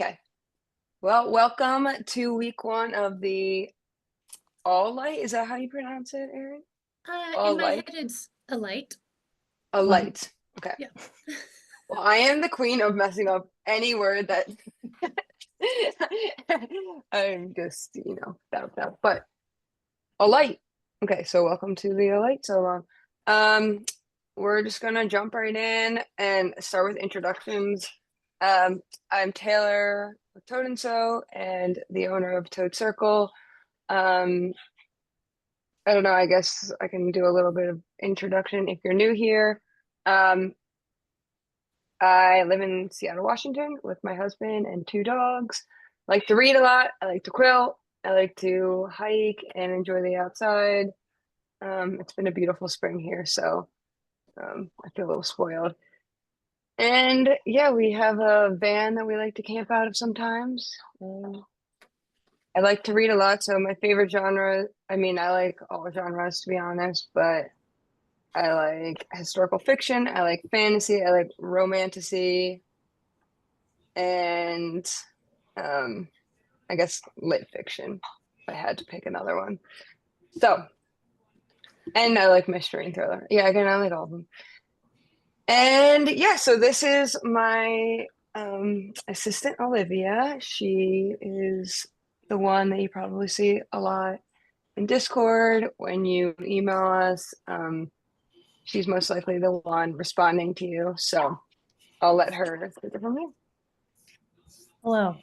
Okay. Well, welcome to week one of the Alight. Is that how you pronounce it, Erin? In my Alight. head, it's Alight. Light. Alight. Okay. Yeah. Well, I am the queen of messing up any word that I'm just, that. But Alight. Okay, so welcome to the Alight so long. We're just gonna jump right in and start with introductions. I'm Taylor with Toad and So and the owner of Toad Circle. Um, I don't know, I guess I can do a little bit of introduction if you're new here. Um, I live in Seattle, Washington with my husband and two dogs. I like to read a lot. I like to quilt. I like to hike and enjoy the outside. It's been a beautiful spring here, so I feel a little spoiled. And yeah, we have a van that we like to camp out of sometimes. I like to read a lot, so my favorite genre, I mean, I like all genres to be honest, but I like historical fiction, I like fantasy, I like romantasy, and um, I guess lit fiction, if I had to pick another one. So, and I like mystery and thriller. Yeah, again, I like all of them. And yeah, so this is my assistant, Olivia. She is the one that you probably see a lot in Discord when you email us. She's most likely the one responding to you. So I'll let her take it from here. Hello,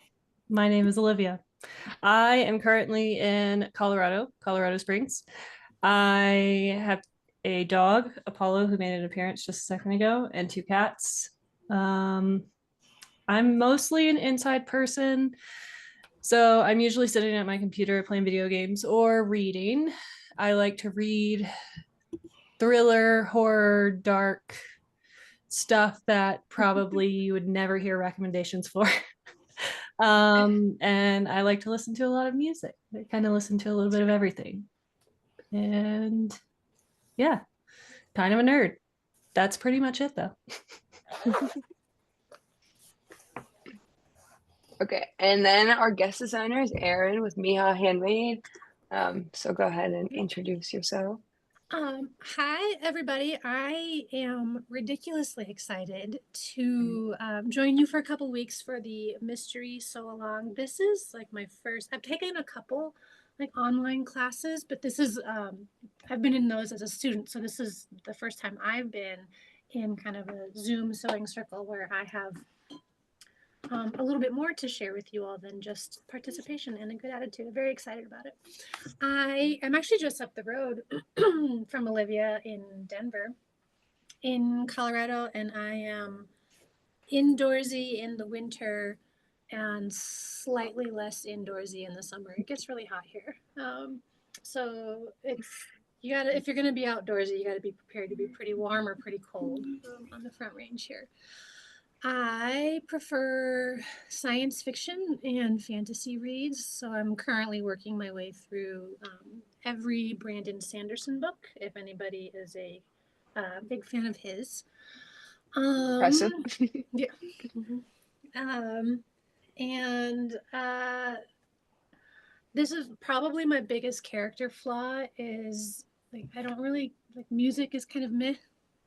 my name is Olivia. I am currently in Colorado Springs. I have a dog, Apollo, who made an appearance just a second ago, and two cats. Um, I'm mostly an inside person, so I'm usually sitting at my computer playing video games or reading. I like to read thriller, horror, dark stuff that probably you would never hear recommendations for. And I like to listen to a lot of music. I kind of listen to a little bit of everything. And yeah, kind of a nerd. That's pretty much it though. Okay, and then our guest designer is Erin with Miha Handmade. So go ahead and introduce yourself. Hi, everybody. I am ridiculously excited to join you for a couple weeks for the Mystery So Along. This is like my first, I've taken a couple like online classes, but this is, I've been in those as a student. So this is the first time I've been in kind of a Zoom sewing circle where I have a little bit more to share with you all than just participation and a good attitude. I'm very excited about it. I am actually just up the road from Olivia in Denver, in Colorado, and I am indoorsy in the winter and slightly less indoorsy in the summer. It gets really hot here. So it's you gotta if you're gonna be outdoorsy, you gotta be prepared to be pretty warm or pretty cold on the Front Range here. I prefer science fiction and fantasy reads, so I'm currently working my way through every Brandon Sanderson book, if anybody is a big fan of his. Impressive. Um, yeah. Um, and this is probably my biggest character flaw is like I don't really like music is kind of meh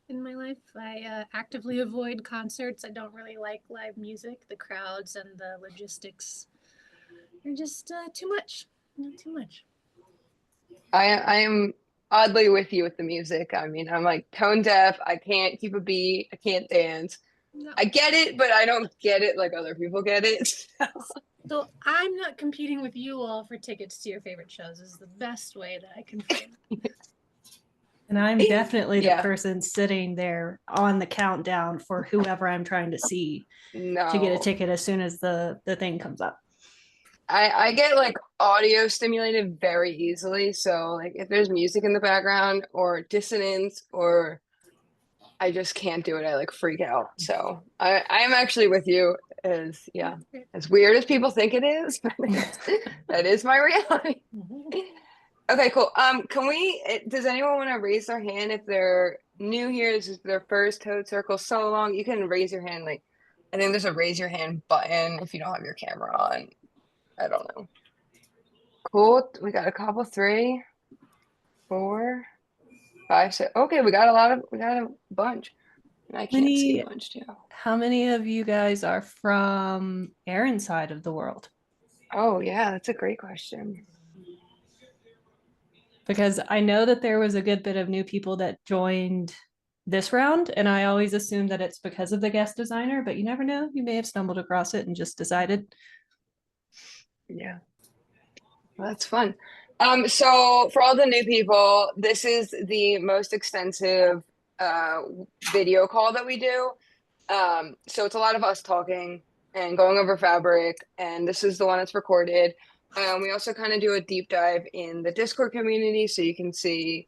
in my life. I actively avoid concerts. I don't really like live music. The crowds and the logistics are just too much. Not too much. I am oddly with you with the music. I mean, I'm like tone deaf. I can't keep a beat. I can't dance. No. I get it, but I don't get it like other people get it. So I'm not competing with you all for tickets to your favorite shows is the best way that I can frame it. And I'm definitely the Yeah, person sitting there on the countdown for whoever I'm trying to see to get a no. ticket as soon as the thing comes up. I get like audio stimulated very easily. So like if there's music in the background or dissonance or I just can't do it. I like freak out. So I am actually with you as yeah, as weird as people think it is, that is my reality. Okay, cool. Can does anyone want to raise their hand if they're new here? This is their first Toad Circle so long. You can raise your hand like I think there's a raise your hand button if you don't have your camera on. I don't know. Cool. We got a couple, 3, 4, 5, 6. Okay, we got a bunch. And I can't see a bunch too. How many of you guys are from Erin's side of the world? Oh yeah, that's a great question. Because I know that there was a good bit of new people that joined this round, and I always assume that it's because of the guest designer, but you never know. You may have stumbled across it and just decided. Yeah. Well, that's fun. So for all the new people, this is the most extensive video call that we do. So it's a lot of us talking and going over fabric, and this is the one that's recorded. We also kind of do a deep dive in the Discord community, so you can see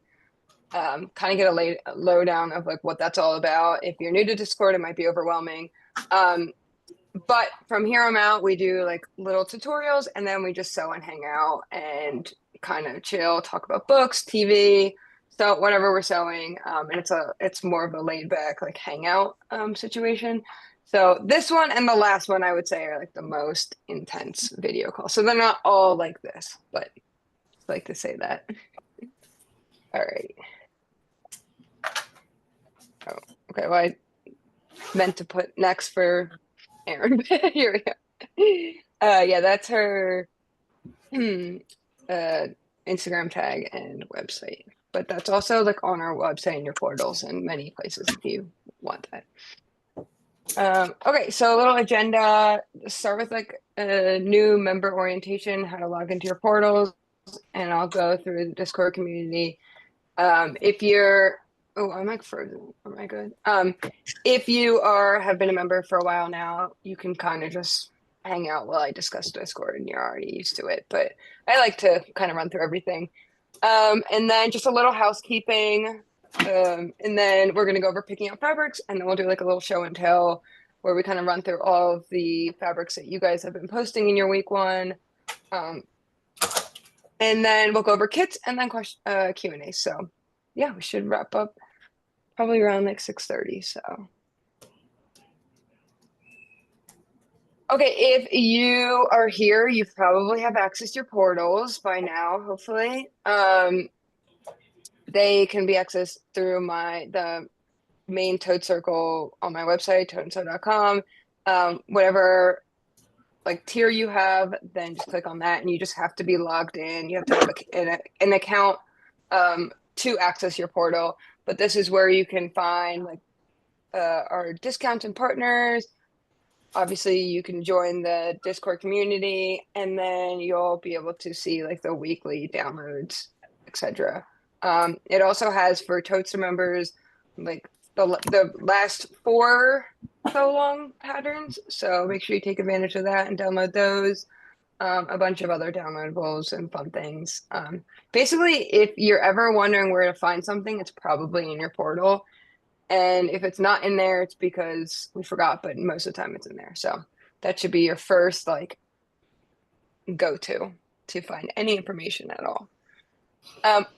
kind of get a lowdown of like what that's all about. If you're new to Discord, it might be overwhelming. But from here on out, we do like little tutorials, and then we just sew and hang out and kind of chill, talk about books, TV, so whatever we're sewing. And it's more of a laid back like hangout situation. So this one and the last one I would say are like the most intense video calls. So they're not all like this, but just like to say that. All right. Oh, okay. Well, I meant to put next for Erin. Here we go. Yeah, that's her Instagram tag and website. But that's also like on our website and your portals and many places if you want that. Okay, so a little agenda. Start with like a new member orientation, how to log into your portals, and I'll go through the Discord community. If you're I'm like frozen. Am I good? If you have been a member for a while now, you can kind of just hang out while I discuss Discord and you're already used to it. But I like to kind of run through everything. And then just a little housekeeping. And then we're gonna go over picking out fabrics, and then we'll do like a little show and tell where we kind of run through all of the fabrics that you guys have been posting in your week 1. And then we'll go over kits and then Q&A. So yeah, we should wrap up probably around like 6:30. So okay, if you are here, you probably have access to your portals by now, hopefully. They can be accessed through the main Toad Circle on my website, toadandsew.com. Whatever like tier you have, then just click on that, and you just have to be logged in. You have to have an account to access your portal. But this is where you can find like our discounts and partners. Obviously, you can join the Discord community, and then you'll be able to see like the weekly downloads, etc. It also has for Toadster members like the last 4 so long patterns. So make sure you take advantage of that and download those. A bunch of other downloadables and fun things. Basically, if you're ever wondering where to find something, it's probably in your portal. And if it's not in there, it's because we forgot, but most of the time it's in there. So that should be your first like go-to to find any information at all.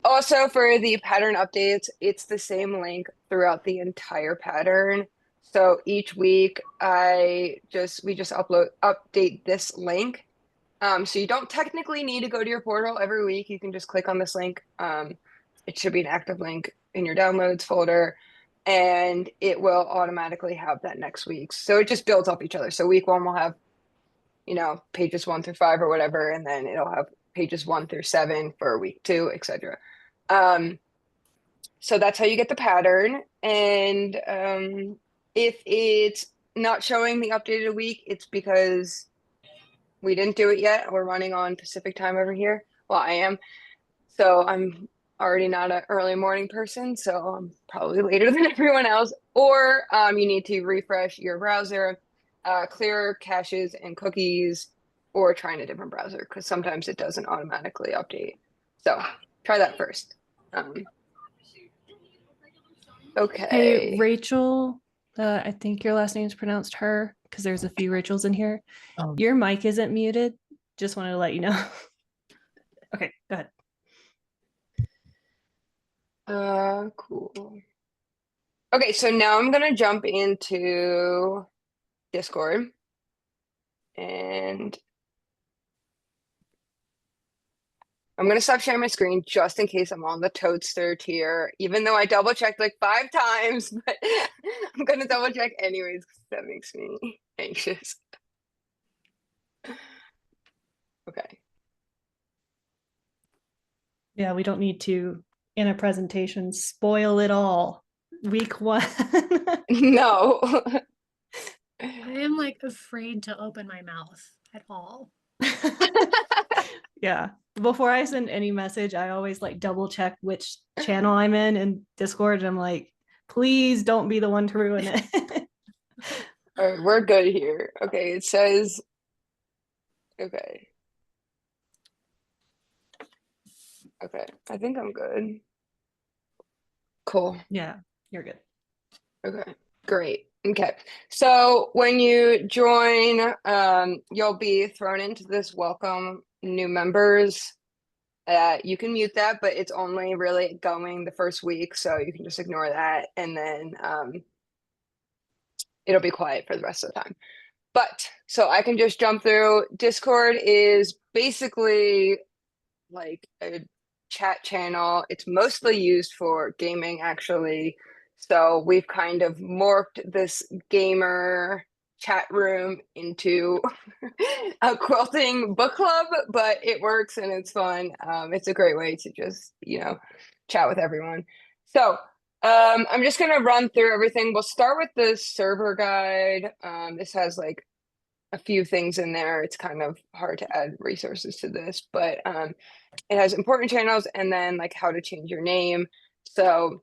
Also for the pattern updates, it's the same link throughout the entire pattern. So each week we just update this link. So you don't technically need to go to your portal every week. You can just click on this link. It should be an active link in your downloads folder, and it will automatically have that next week's. So it just builds off each other. So week 1 will have, pages 1 through 5 or whatever, and then it'll have pages 1 through 7 for week 2, etc. So that's how you get the pattern. And if it's not showing the updated week, it's because we didn't do it yet. We're running on Pacific time over here. Well, I am. So I'm already not an early morning person, so I'm probably later than everyone else. Or you need to refresh your browser, clear caches and cookies, or try in a different browser because sometimes it doesn't automatically update. So try that first. Okay. Hey, Rachel, I think your last name's pronounced her because there's a few Rachels in here. Your mic isn't muted. Just wanted to let you know. Okay, go ahead. Cool. Okay, so now I'm gonna jump into Discord. And I'm gonna stop sharing my screen just in case I'm on the Toadster tier, even though I double checked like 5 times, but I'm gonna double check anyways because that makes me anxious. Okay. Yeah, we don't need to, in a presentation, spoil it all. Week 1. No. I am like afraid to open my mouth at all. Yeah. Before I send any message, I always like double check which channel I'm in Discord. And I'm like, please don't be the one to ruin it. All right, we're good here. Okay, it says, okay. Okay, I think I'm good. Cool. Yeah, you're good. Okay, great. Okay, so when you join, you'll be thrown into this welcome new members. You can mute that, but it's only really going the first week, so you can just ignore that, and then it'll be quiet for the rest of the time. But so I can just jump through. Discord is basically like a chat channel. It's mostly used for gaming, actually. So we've kind of morphed this gamer chat room into a quilting book club, but it works and it's fun. It's a great way to just, chat with everyone. So I'm just gonna run through everything. We'll start with the server guide. This has like a few things in there. It's kind of hard to add resources to this, but it has important channels and then like how to change your name. So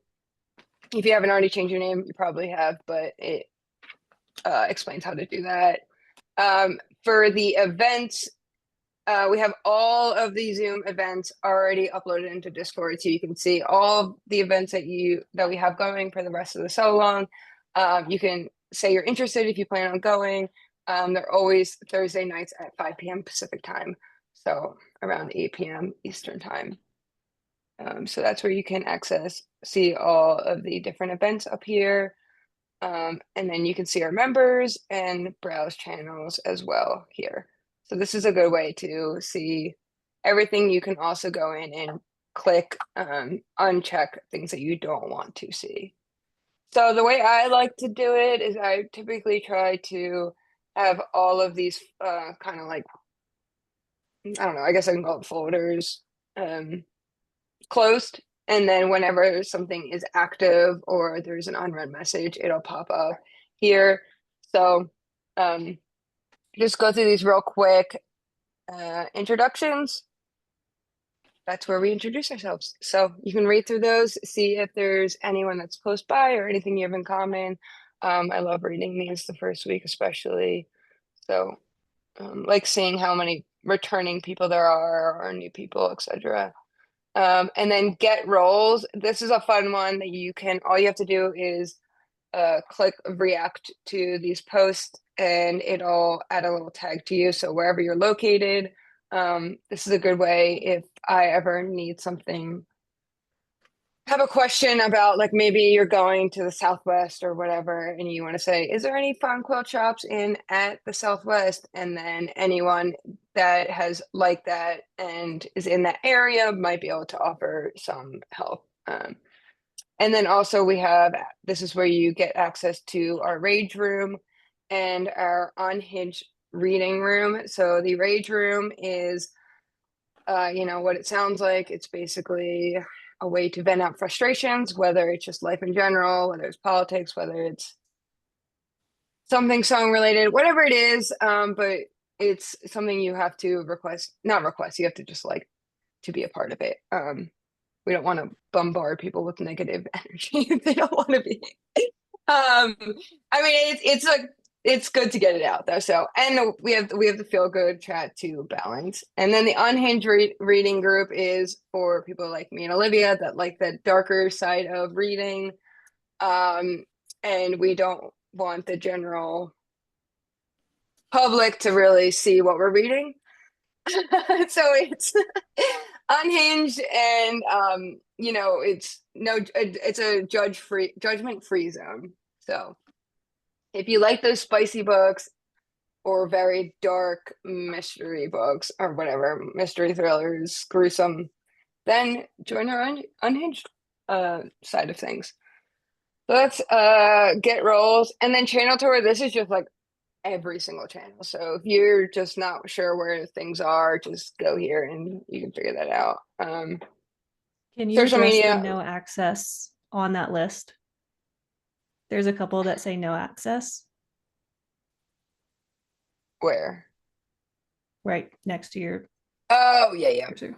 if you haven't already changed your name, you probably have, but it explains how to do that. For the events, we have all of the Zoom events already uploaded into Discord, so you can see all of the events that we have going for the rest of the so long. You can say you're interested if you plan on going. They're always Thursday nights at 5 p.m. Pacific time, so around 8 p.m. Eastern time. So that's where you can see all of the different events up here. And then you can see our members and browse channels as well here. So this is a good way to see everything. You can also go in and click uncheck things that you don't want to see. So the way I like to do it is I typically try to have all of these kind of like, I don't know, I guess I can call it folders closed. And then whenever something is active or there's an unread message, it'll pop up here. So just go through these real quick introductions. That's where we introduce ourselves. So you can read through those, see if there's anyone that's close by or anything you have in common. I love reading these the first week, especially. So like seeing how many returning people there are or new people, etc. And then get roles. This is a fun one that all you have to do is click react to these posts and it'll add a little tag to you. So wherever you're located, this is a good way if I ever need something, have a question about like maybe you're going to the Southwest or whatever, and you want to say, is there any fun quilt shops at the Southwest? And then anyone that has like that and is in that area might be able to offer some help. And then also this is where you get access to our rage room and our unhinged reading room. So the rage room is what it sounds like. It's basically a way to vent out frustrations, whether it's just life in general, whether it's politics, whether it's something song related, whatever it is. But it's something you have to not request, you have to just like to be a part of it. We don't want to bombard people with negative energy if they don't want to be. I mean, it's good to get it out though. So, and we have the feel good chat to balance. And then the unhinged reading group is for people like me and Olivia that like the darker side of reading. And we don't want the general public to really see what we're reading. So it's unhinged and it's a judgment free zone. So If you like those spicy books or very dark mystery books or whatever, mystery thrillers, gruesome, then join our unhinged side of things. So that's get rolls. And then channel tour, this is just like every single channel. So if you're just not sure where things are, just go here and you can figure that out. Can you Social address media. the no access on that list? There's a couple that say no access Where? right next to your Oh, yeah. cursor.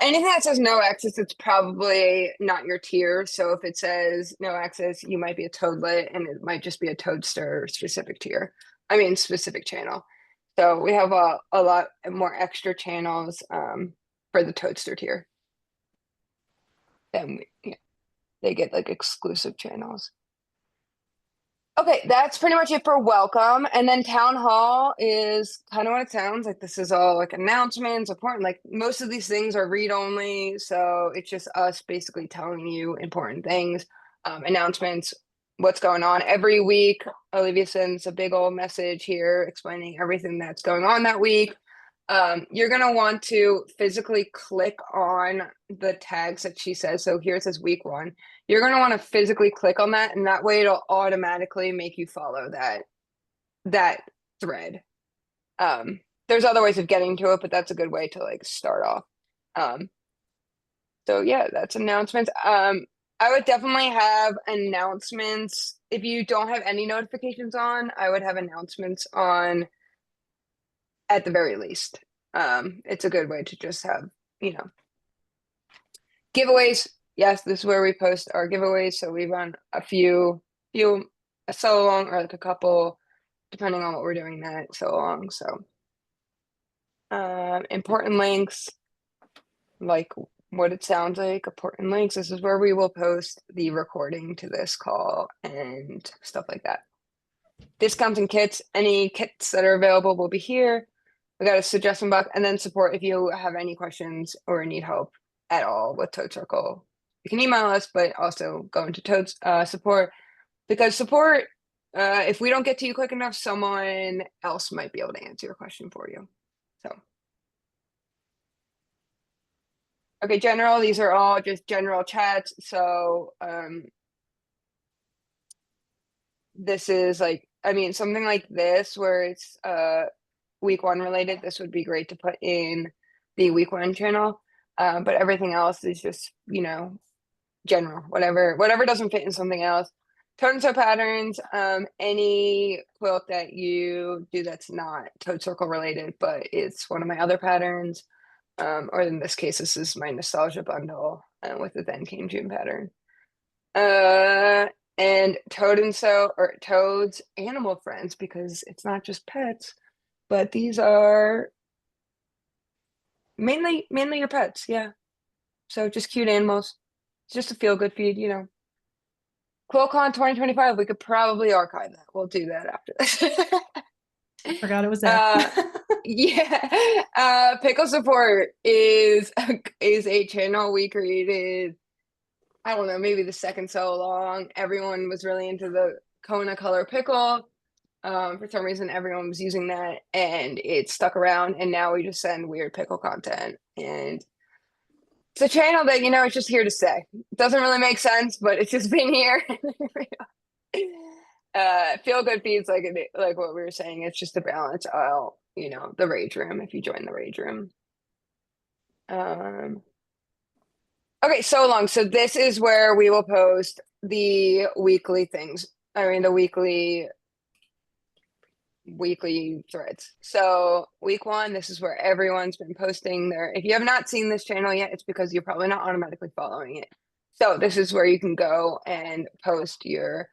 Anything that says no access, it's probably not your tier. So if it says no access, you might be a toadlet and it might just be a toadster specific tier. I mean, specific channel. So we have a lot more extra channels for the toadster tier. Then they get like exclusive channels. Okay, that's pretty much it for welcome. And then town hall is kind of what it sounds like. This is all like announcements, important. Like most of these things are read only. So it's just us basically telling you important things, announcements, what's going on. Every week, Olivia sends a big old message here explaining everything that's going on that week. You're going to want to physically click on the tags that she says. So here it says week 1. You're going to want to physically click on that, and that way it'll automatically make you follow that thread. There's other ways of getting to it, but that's a good way to like start off. So yeah, that's announcements. I would definitely have announcements. If you don't have any notifications on, I would have announcements on at the very least. It's a good way to just have, giveaways. Yes, this is where we post our giveaways. So we run a so long or like a couple, depending on what we're doing that so long. So important links, like what it sounds like, important links. This is where we will post the recording to this call and stuff like that. Discounts and kits, any kits that are available will be here. We got a suggestion box and then support if you have any questions or need help at all with Toad Circle. You can email us, but also go into Toad's support, because support, if we don't get to you quick enough, someone else might be able to answer your question for you. So, okay, general, these are all just general chats. So, this is like, I mean, something like this where it's week 1 related, this would be great to put in the week 1 channel. But everything else is just, general, whatever doesn't fit in something else. Toad and Sew patterns, any quilt that you do that's not Toad Circle related, but it's one of my other patterns. Or in this case, this is my nostalgia bundle with the Then Came June pattern. And Toad and Sew, or Toad's animal friends, because it's not just pets, but these are mainly your pets, yeah. So just cute animals. It's just a feel-good feed, QuiltCon 2025, we could probably archive that. We'll do that after this. I forgot it was there. Yeah. Pickle Support is a channel we created, I don't know, maybe the second so long. Everyone was really into the Kona color pickle. For some reason, everyone was using that and it stuck around. And now we just send weird pickle content. And it's a channel that, it's just here to stay. It doesn't really make sense, but it's just been here. Feel good feeds like what we were saying. It's just to balance out, the rage room if you join the rage room. Okay, so long. So this is where we will post the weekly things. I mean, the weekly threads. So week 1, this is where everyone's been posting their, if you have not seen this channel yet, it's because you're probably not automatically following it. So this is where you can go and post your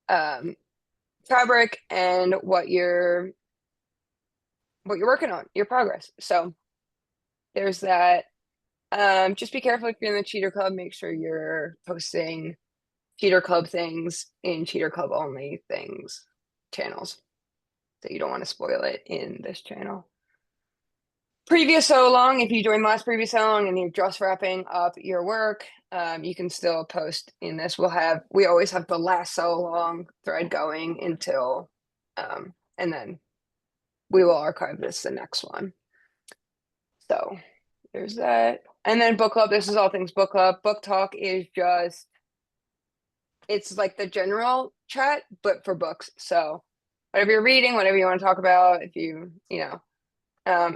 fabric and what you're working on, your progress. So there's that. Just be careful if you're in the Cheater Club, make sure you're posting Cheater Club things in Cheater Club only channels. So you don't want to spoil it in this channel. previous so long, if you joined the last previous so long and you're just wrapping up your work, you can still post in this. We always have the last so long thread going until, and then we will archive this the next one. So there's that. And then book club, this is all things book club. Book talk is just, it's like the general chat, but for books. So whatever you're reading, whatever you want to talk about, if you know,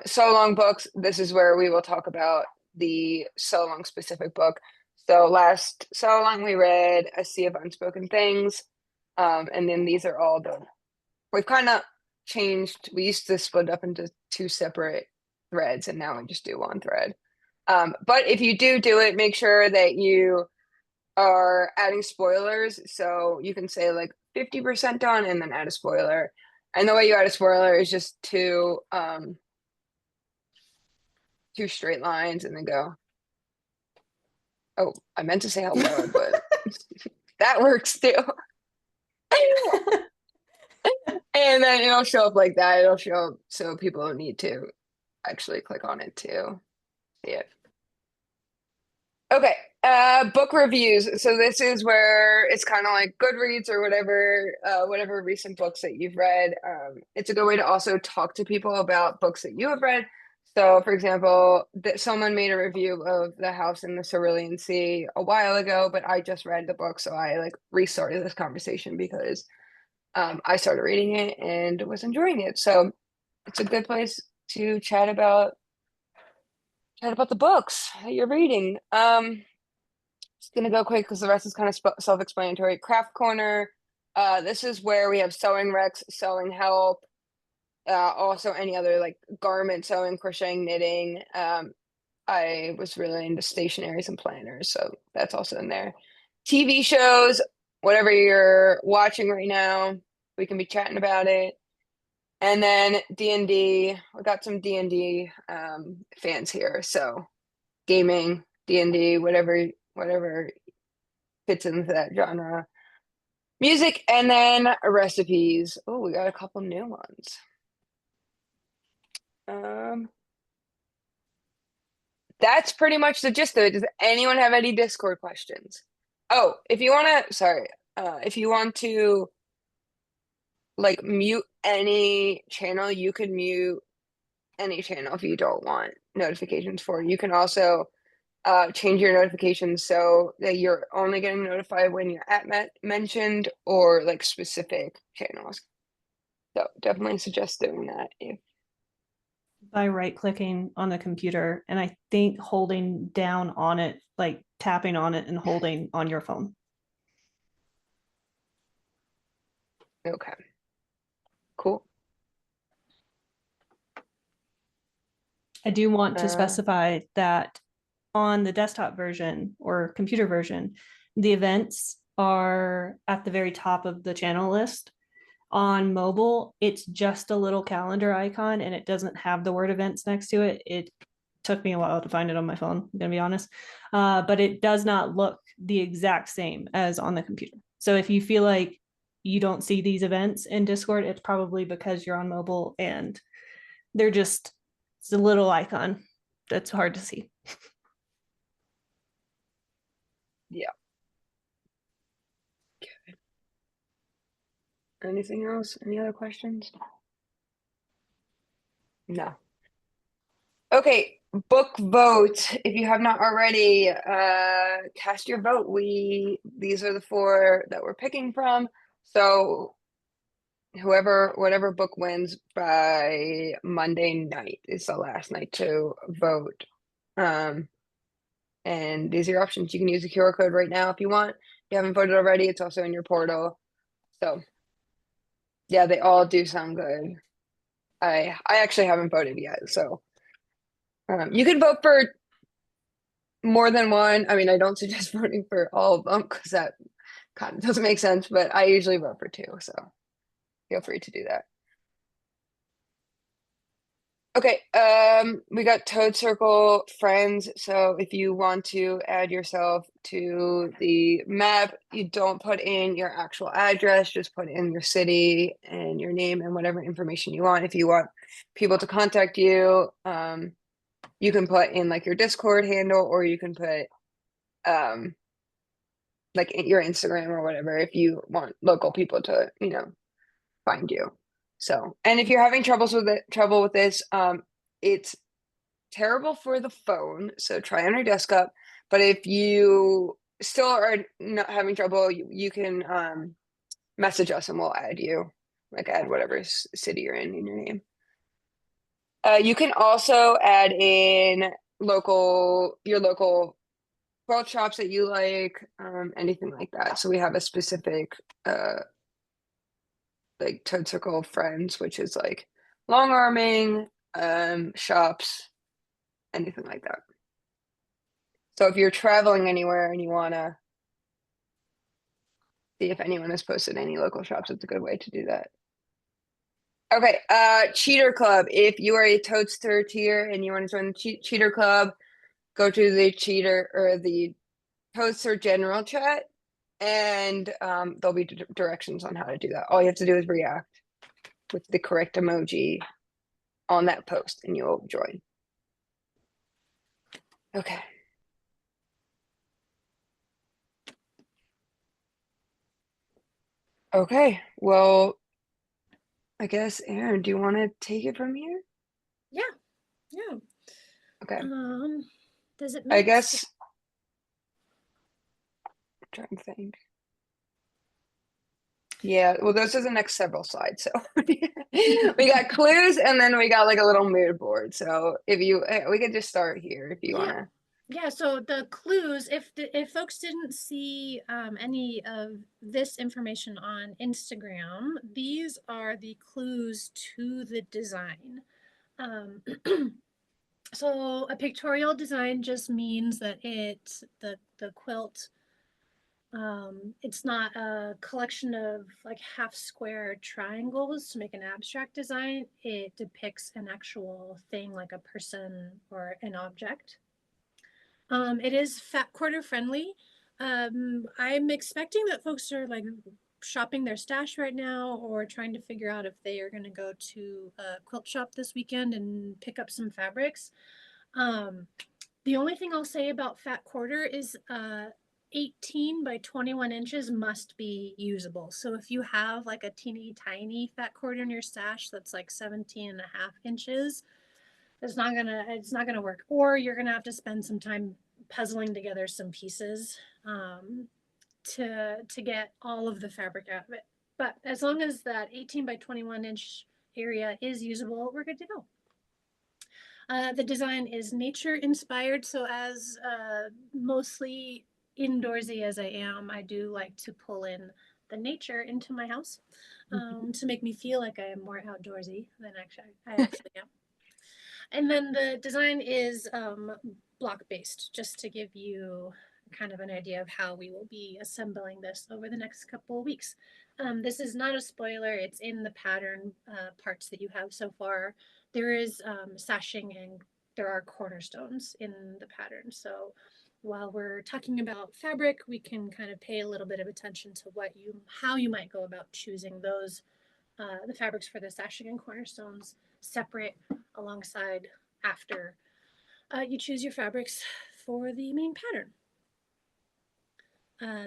so long books, this is where we will talk about the so long specific book. So last so long we read A Sea of Unspoken Things. And then these are all we've kind of changed. We used to split up into 2 separate threads and now we just do 1 thread. But if you do it, make sure that you are adding spoilers. So you can say like 50% done and then add a spoiler. And the way you add a spoiler is just 2 straight lines and then go, oh, I meant to say hello, but that works too. And then it'll show up like that. It'll show up so people don't need to actually click on it to see it. Okay, book reviews. So this is where it's kind of like Goodreads or whatever recent books that you've read. It's a good way to also talk to people about books that you have read. So, for example, someone made a review of The House in the Cerulean Sea a while ago, but I just read the book, so I like restarted this conversation because I started reading it and was enjoying it. So it's a good place to chat about the books that you're reading. Just gonna go quick because the rest is kind of self-explanatory. Craft Corner. This is where we have sewing recs, sewing help, also any other like garment sewing, crocheting, knitting. I was really into stationaries and planners, so that's also in there. TV shows, whatever you're watching right now, we can be chatting about it. And then D&D, we got some D&D fans here, so gaming, D&D, whatever fits into that genre. Music, and then recipes. Oh, we got a couple new ones. That's pretty much the gist of it. Does anyone have any Discord questions? Oh, if you want to like mute any channel, you can mute any channel if you don't want notifications for it. You can also change your notifications so that you're only getting notified when you're at mentioned or like specific channels. So definitely suggest doing that if By right-clicking on the computer, and I think holding down on it, like tapping on it and holding on your phone. okay. Cool. I do want to specify that on the desktop version or computer version, the events are at the very top of the channel list. On mobile, it's just a little calendar icon and it doesn't have the word events next to it. It took me a while to find it on my phone, I'm gonna be honest. But it does not look the exact same as on the computer. So if you feel like you don't see these events in Discord, it's probably because you're on mobile and they're just, it's a little icon that's hard to see. Yeah. Okay. Anything else? Any other questions? No. Okay, book vote. If you have not already, cast your vote. These are the 4 that we're picking from. So whatever book wins by Monday night is the last night to vote. And these are your options. You can use the QR code right now if you want. If you haven't voted already, it's also in your portal. So yeah, they all do sound good. I actually haven't voted yet, so you can vote for more than one. I mean, I don't suggest voting for all of them because that kind of doesn't make sense, but I usually vote for 2, so feel free to do that. Okay, we got Toad Circle friends. So if you want to add yourself to the map, you don't put in your actual address, just put in your city and your name and whatever information you want. If you want people to contact you, you can put in like your Discord handle, or you can put like your Instagram or whatever if you want local people to, find you. So, and if you're having trouble with this, it's terrible for the phone, so try on your desktop. But if you still are not having trouble, you can message us and we'll add you, like add whatever city you're in your name. You can also add in your local quilt shops that you like, anything like that. So we have a specific like Toad Circle of Friends, which is like long arming, shops, anything like that. So if you're traveling anywhere and you wanna see if anyone has posted any local shops, it's a good way to do that. Okay, Cheater Club. If you are a Toadster tier and you want to join the Cheater Club, go to the Cheater or the Toadster general chat, and there'll be directions on how to do that. All you have to do is react with the correct emoji on that post, and you'll join. Okay. Okay, well, I guess, Aaron, do you want to take it from here? Yeah. Okay. Does it I make guess I'm trying to think. Yeah, well, those are the next several slides. So we got clues, and then we got like a little mood board. So we could just start here if you wanna. Yeah, so the clues, if folks didn't see any of this information on Instagram, these are the clues to the design. So a pictorial design just means that the quilt, it's not a collection of like half square triangles to make an abstract design. It depicts an actual thing like a person or an object. It is fat quarter friendly. I'm expecting that folks are like shopping their stash right now or trying to figure out if they are going to go to a quilt shop this weekend and pick up some fabrics. The only thing I'll say about fat quarter is 18 by 21 inches must be usable. So if you have like a teeny tiny fat quarter in your stash that's like 17 and a half inches, it's not gonna work. Or you're gonna have to spend some time puzzling together some pieces to get all of the fabric out of it. But as long as that 18 by 21 inch area is usable, we're good to go. The design is nature inspired. So as mostly indoorsy as I am, I do like to pull in the nature into my house to make me feel like I am more outdoorsy than I actually am. And then the design is block based, just to give you kind of an idea of how we will be assembling this over the next couple of weeks. This is not a spoiler, it's in the pattern parts that you have so far. There is sashing and there are cornerstones in the pattern. So while we're talking about fabric, we can kind of pay a little bit of attention to how you might go about choosing those the fabrics for the sashing and cornerstones separate alongside after you choose your fabrics for the main pattern.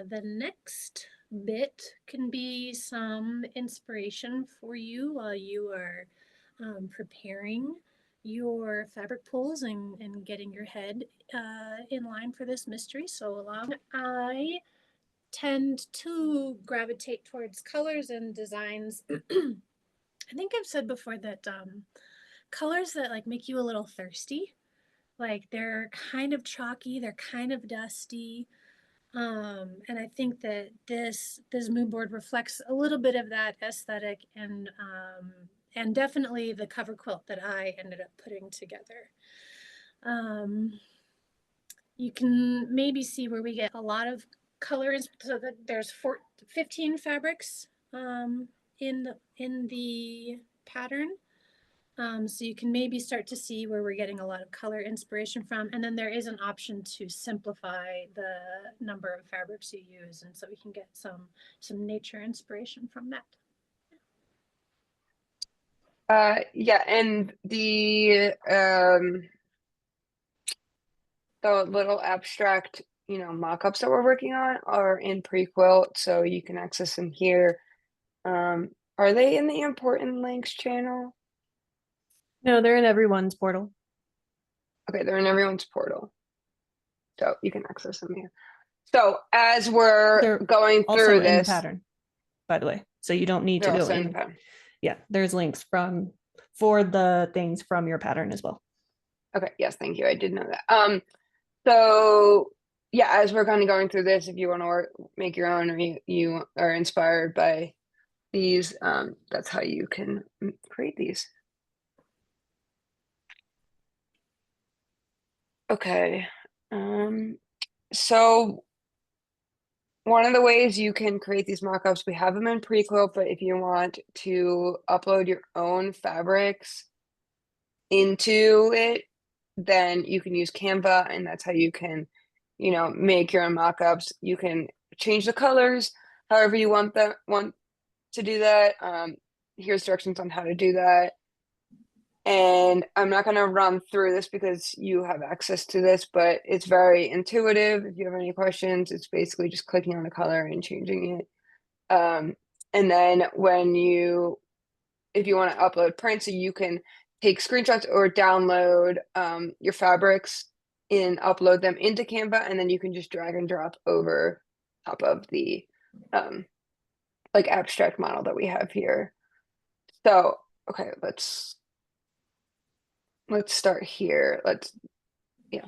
The next bit can be some inspiration for you while you are preparing your fabric pulls and getting your head in line for this mystery so along. I tend to gravitate towards colors and designs. I think I've said before that colors that like make you a little thirsty, like they're kind of chalky, they're kind of dusty. And I think that this mood board reflects a little bit of that aesthetic and definitely the cover quilt that I ended up putting together. You can maybe see where we get a lot of colors, so that there's 15 fabrics in the pattern. So you can maybe start to see where we're getting a lot of color inspiration from. And then there is an option to simplify the number of fabrics you use. And so we can get some nature inspiration from that. Yeah, and the the little abstract, mock-ups that we're working on are in pre-quilt, so you can access them here. Are they in the important links channel? No, they're in everyone's portal. Okay, they're in everyone's portal. So you can access them here. So as we're They're going also through in the this, pattern, by the way. So you don't need to they're go also in the in. pattern. Yeah, there's links for the things from your pattern as well. Okay, yes, thank you. I did know that. So yeah, as we're kind of going through this, if you want to make your own or you are inspired by these, that's how you can create these. Okay. So one of the ways you can create these mock-ups, we have them in pre-quilt, but if you want to upload your own fabrics into it, then you can use Canva, and that's how you can, make your own mock-ups. You can change the colors however you want to do that. Here's directions on how to do that. And I'm not going to run through this because you have access to this, but it's very intuitive. If you have any questions, it's basically just clicking on a color and changing it. And then if you want to upload prints, so you can take screenshots or download your fabrics and upload them into Canva, and then you can just drag and drop over top of the like abstract model that we have here. So, okay, let's start here. Yeah.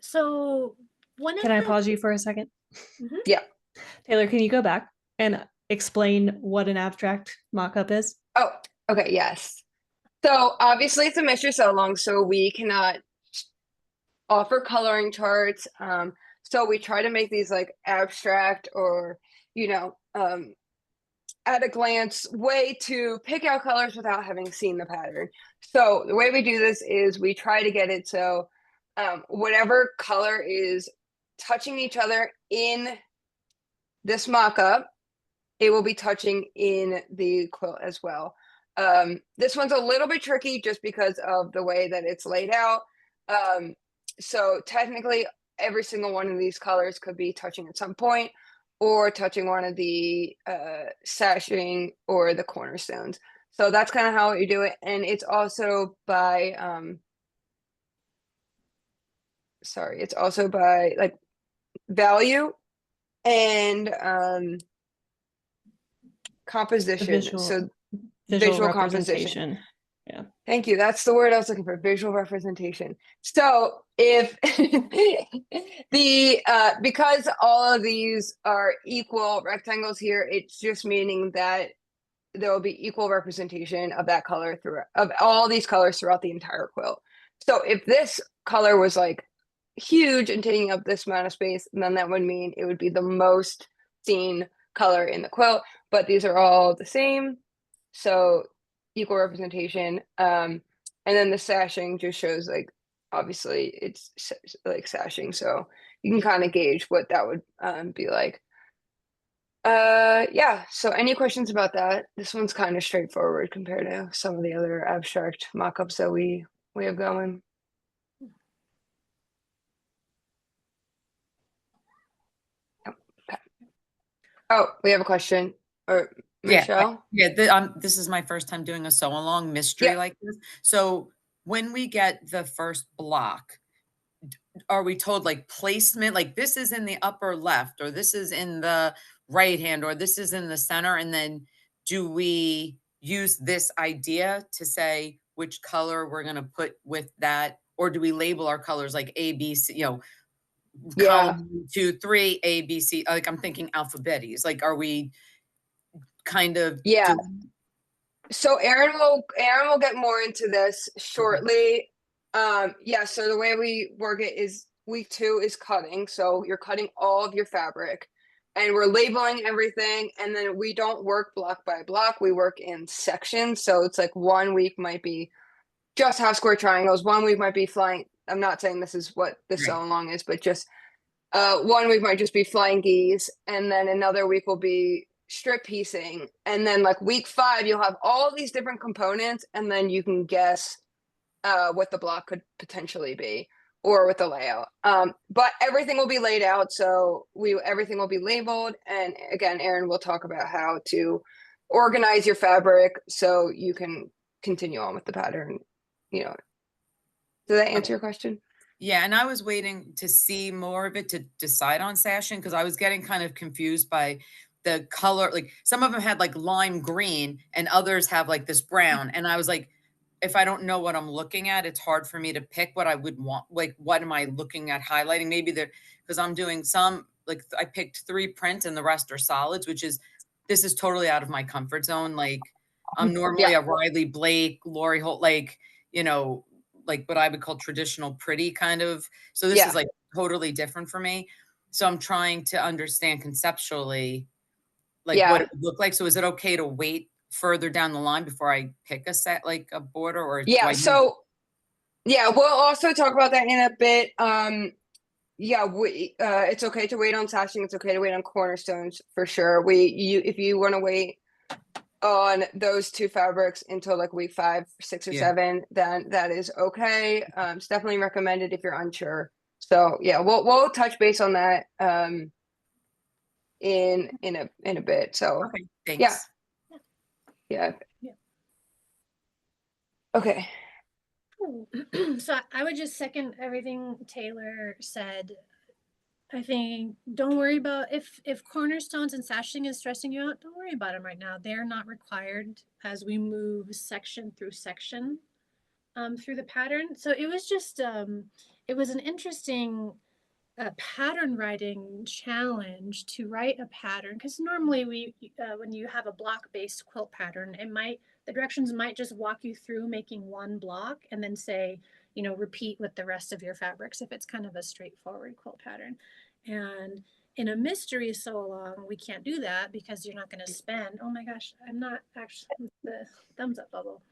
So one Can of I the pause you for a second? Yeah. Taylor, can you go back and explain what an abstract mock-up is? Oh, okay, yes. So obviously it's a mystery so long, so we cannot offer coloring charts. So we try to make these like abstract or, at a glance way to pick out colors without having seen the pattern. So the way we do this is we try to get it so whatever color is touching each other in this mock-up, it will be touching in the quilt as well. This one's a little bit tricky just because of the way that it's laid out. So technically, every single one of these colors could be touching at some point or touching one of the sashing or the cornerstones. So that's kind of how you do it. And it's also by, it's also by like value and composition. So visual composition. Yeah. Thank you. That's the word I was looking for, visual representation. So if because all of these are equal rectangles here, it's just meaning that there will be equal representation of that color of all these colors throughout the entire quilt. So if this color was like huge and taking up this amount of space, then that would mean it would be the most seen color in the quilt, but these are all the same. So equal representation. And then the sashing just shows like, obviously it's like sashing. So you can kind of gauge what that would be like. Yeah, so any questions about that? This one's kind of straightforward compared to some of the other abstract mock-ups that we have going. Okay. Oh, we have a question. Or Michelle? This is my first time doing a sew along mystery Yeah. like this. So when we get the first block, are we told like placement, like this is in the upper left, or this is in the right hand, or this is in the center? And then do we use this idea to say which color we're going to put with that? Or do we label our colors like A, B, C, Yeah. column 1, 2, 3, A, B, C? Like I'm thinking alphabetes. Like, are we kind of Yeah. So Aaron will get more into this shortly. Yeah, so the way we work it is week 2 is cutting. So you're cutting all of your fabric and we're labeling everything. And then we don't work block by block. We work in sections. So it's like 1 week might be just half square triangles. 1 week might be flying. I'm not saying this is what the sew along is, but just 1 week might just be flying geese. And then another week will be strip piecing, and then like week 5 you'll have all these different components, and then you can guess what the block could potentially be or with the layout. But everything will be laid out, so everything will be labeled. And again, Erin will talk about how to organize your fabric so you can continue on with the pattern. You know, did that answer your question? Yeah, and I was waiting to see more of it to decide on sashing because I was getting kind of confused by the color. Like some of them had like lime green and others have like this brown. And I was like, if I don't know what I'm looking at, it's hard for me to pick what I would want. Like, what am I looking at highlighting? Maybe they're because I'm doing some, like I picked 3 prints and the rest are solids, which is, this is totally out of my comfort zone. Like I'm normally a Riley Blake, Lori Holt, like, you know, like what I would call traditional pretty kind of. So this is like totally different for me. So I'm trying to understand conceptually, like what it would look like. So is it okay to wait further down the line before I pick a set, like a border, or do I So we'll also talk about that in a bit. It's okay to wait on sashing. It's okay to wait on cornerstones for sure. If you want to wait on those 2 fabrics until like week 5, 6, or 7, then that is okay. It's definitely recommended if you're unsure. So yeah, we'll touch base on that in a bit. So okay, thanks. Yeah. Okay. So I would just second everything Taylor said. I think don't worry about if cornerstones and sashing is stressing you out, don't worry about them right now. They're not required as we move section through section through the pattern. So it was just it was an interesting pattern writing challenge to write a pattern, because normally when you have a block based quilt pattern, the directions might just walk you through making one block and then say, you know, repeat with the rest of your fabrics if it's kind of a straightforward quilt pattern. And in a mystery sew along, we can't do that because you're not going to spend, oh my gosh, I'm not actually the thumbs up bubble.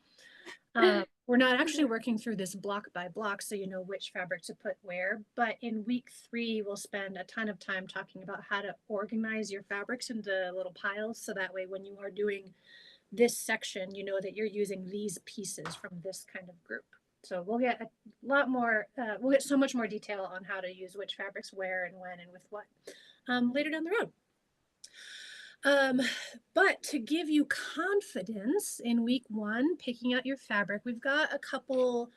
We're not actually working through this block by block, so you know which fabric to put where. But in week 3, we'll spend a ton of time talking about how to organize your fabrics into little piles. So that way, when you are doing this section, you know that you're using these pieces from this kind of group. So we'll get a lot more, we'll get so much more detail on how to use which fabrics where and when and with what later down the road. But to give you confidence in week 1, picking out your fabric, we've got a couple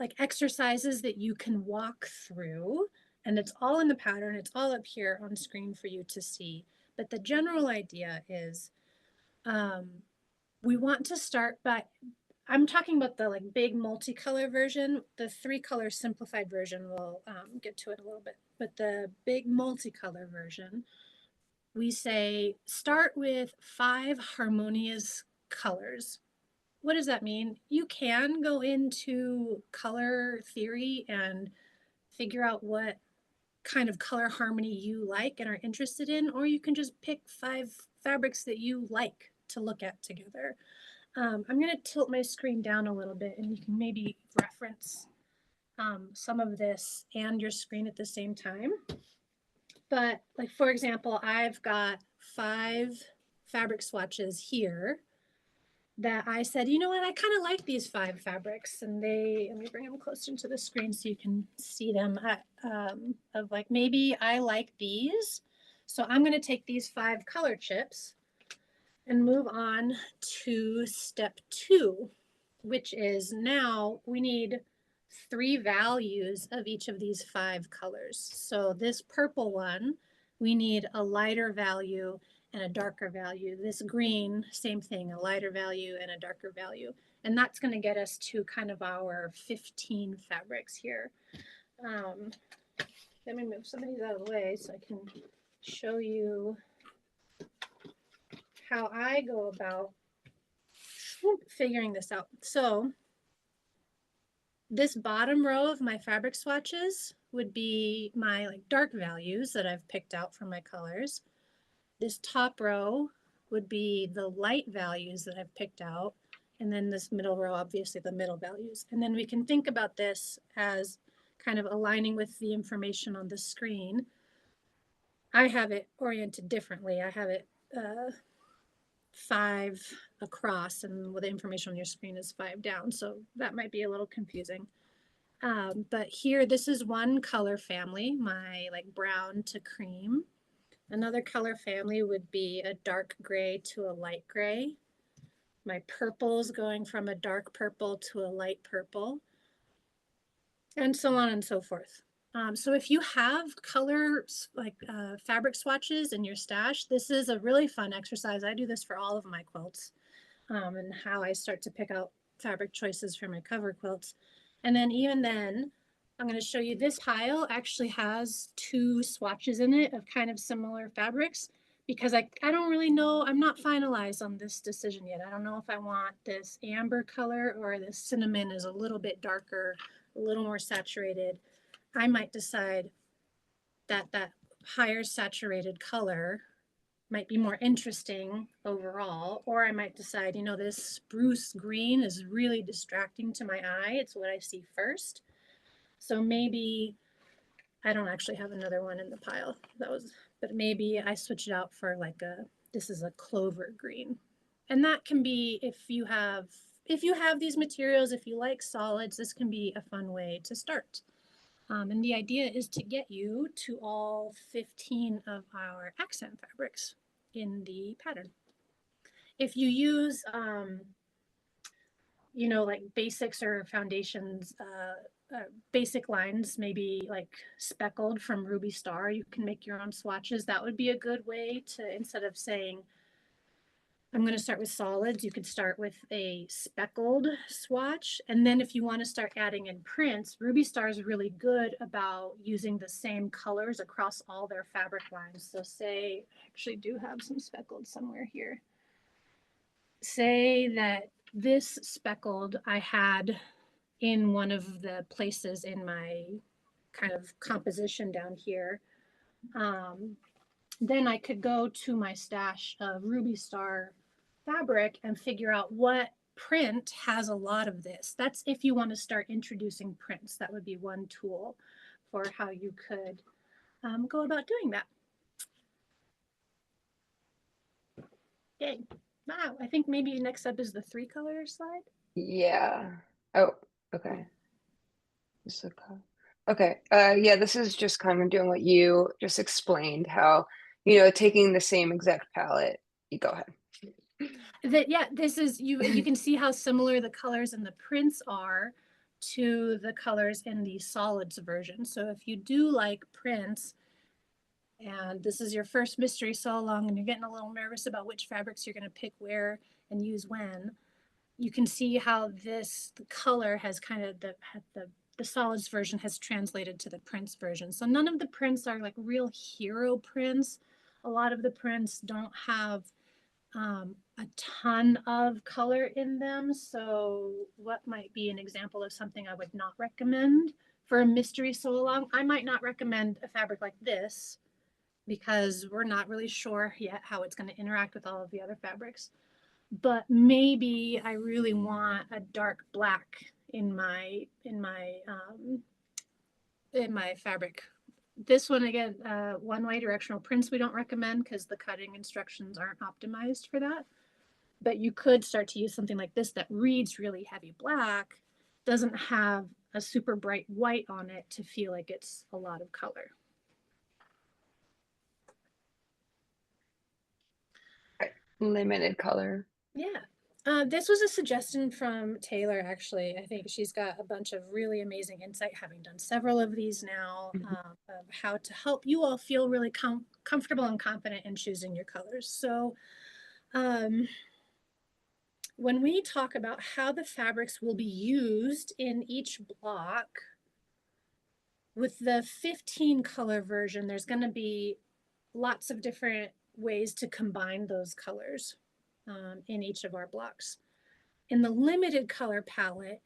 like exercises that you can walk through, and it's all in the pattern. It's all up here on screen for you to see. But the general idea is we want to start by, I'm talking about the like big multicolor version. The 3-color simplified version, we'll get to it a little bit. But the big multicolor version, we say start with 5 harmonious colors. What does that mean? You can go into color theory and figure out what kind of color harmony you like and are interested in, or you can just pick 5 fabrics that you like to look at together. I'm going to tilt my screen down a little bit and you can maybe reference some of this and your screen at the same time. But like, for example, I've got 5 fabric swatches here that I said, you know what, I kind of like these 5 fabrics. And let me bring them closer into the screen so you can see them of like, maybe I like these. So I'm going to take these 5 color chips and move on to step 2, which is now we need 3 values of each of these 5 colors. So this purple one, we need a lighter value and a darker value. This green, same thing, a lighter value and a darker value. And that's going to get us to kind of our 15 fabrics here. Let me move some of these out of the way so I can show you how I go about figuring this out. So this bottom row of my fabric swatches would be my like dark values that I've picked out for my colors. This top row would be the light values that I've picked out. And then this middle row, obviously the middle values. And then we can think about this as kind of aligning with the information on the screen. I have it oriented differently. I have it 5 across, and the information on your screen is 5 down. So that might be a little confusing. But here, this is one color family, my like brown to cream. Another color family would be a dark gray to a light gray. My purples going from a dark purple to a light purple, and so on and so forth. So if you have color like fabric swatches in your stash, this is a really fun exercise. I do this for all of my quilts, and how I start to pick out fabric choices for my cover quilts. And then even then, I'm going to show you this pile actually has 2 swatches in it of kind of similar fabrics, because I don't really know, I'm not finalized on this decision yet. I don't know if I want this amber color or this cinnamon is a little bit darker, a little more saturated. I might decide that that higher saturated color might be more interesting overall, or I might decide, you know, this spruce green is really distracting to my eye. It's what I see first. So maybe I don't actually have another one in the pile. That was, but maybe I switch it out for like this is a clover green. And that can be, if you have these materials, if you like solids, this can be a fun way to start. And the idea is to get you to all 15 of our accent fabrics in the pattern. If you use, you know, like basics or foundations, basic lines, maybe like speckled from Ruby Star, you can make your own swatches. That would be a good way to, instead of saying, I'm going to start with solids, you could start with a speckled swatch. And then if you want to start adding in prints, Ruby Star is really good about using the same colors across all their fabric lines. So say, I actually do have some speckled somewhere here. Say that this speckled I had in one of the places in my kind of composition down here. Then I could go to my stash of Ruby Star fabric and figure out what print has a lot of this. That's if you want to start introducing prints. That would be one tool for how you could go about doing that. Okay. Wow, I think maybe next up is the 3 color slide. Yeah. Oh, okay. Okay. Yeah, this is just kind of doing what you just explained, how, you know, taking the same exact palette. You go ahead. Yeah, this is, you can see how similar the colors in the prints are to the colors in the solids version. So if you do like prints, and this is your first mystery sew along and you're getting a little nervous about which fabrics you're going to pick where and use when, you can see how the color has kind of the solids version has translated to the prints version. So none of the prints are like real hero prints. A lot of the prints don't have a ton of color in them. So what might be an example of something I would not recommend for a mystery sew along? I might not recommend a fabric like this because we're not really sure yet how it's going to interact with all of the other fabrics. But maybe I really want a dark black in my fabric. This one again, one-way directional prints we don't recommend because the cutting instructions aren't optimized for that. But you could start to use something like this that reads really heavy black, doesn't have a super bright white on it to feel like it's a lot of color. Limited color. Yeah. This was a suggestion from Taylor, actually. I think she's got a bunch of really amazing insight, having done several of these now, of how to help you all feel really comfortable and confident in choosing your colors. So when we talk about how the fabrics will be used in each block, with the 15 color version, there's going to be lots of different ways to combine those colors in each of our blocks. In the limited color palette,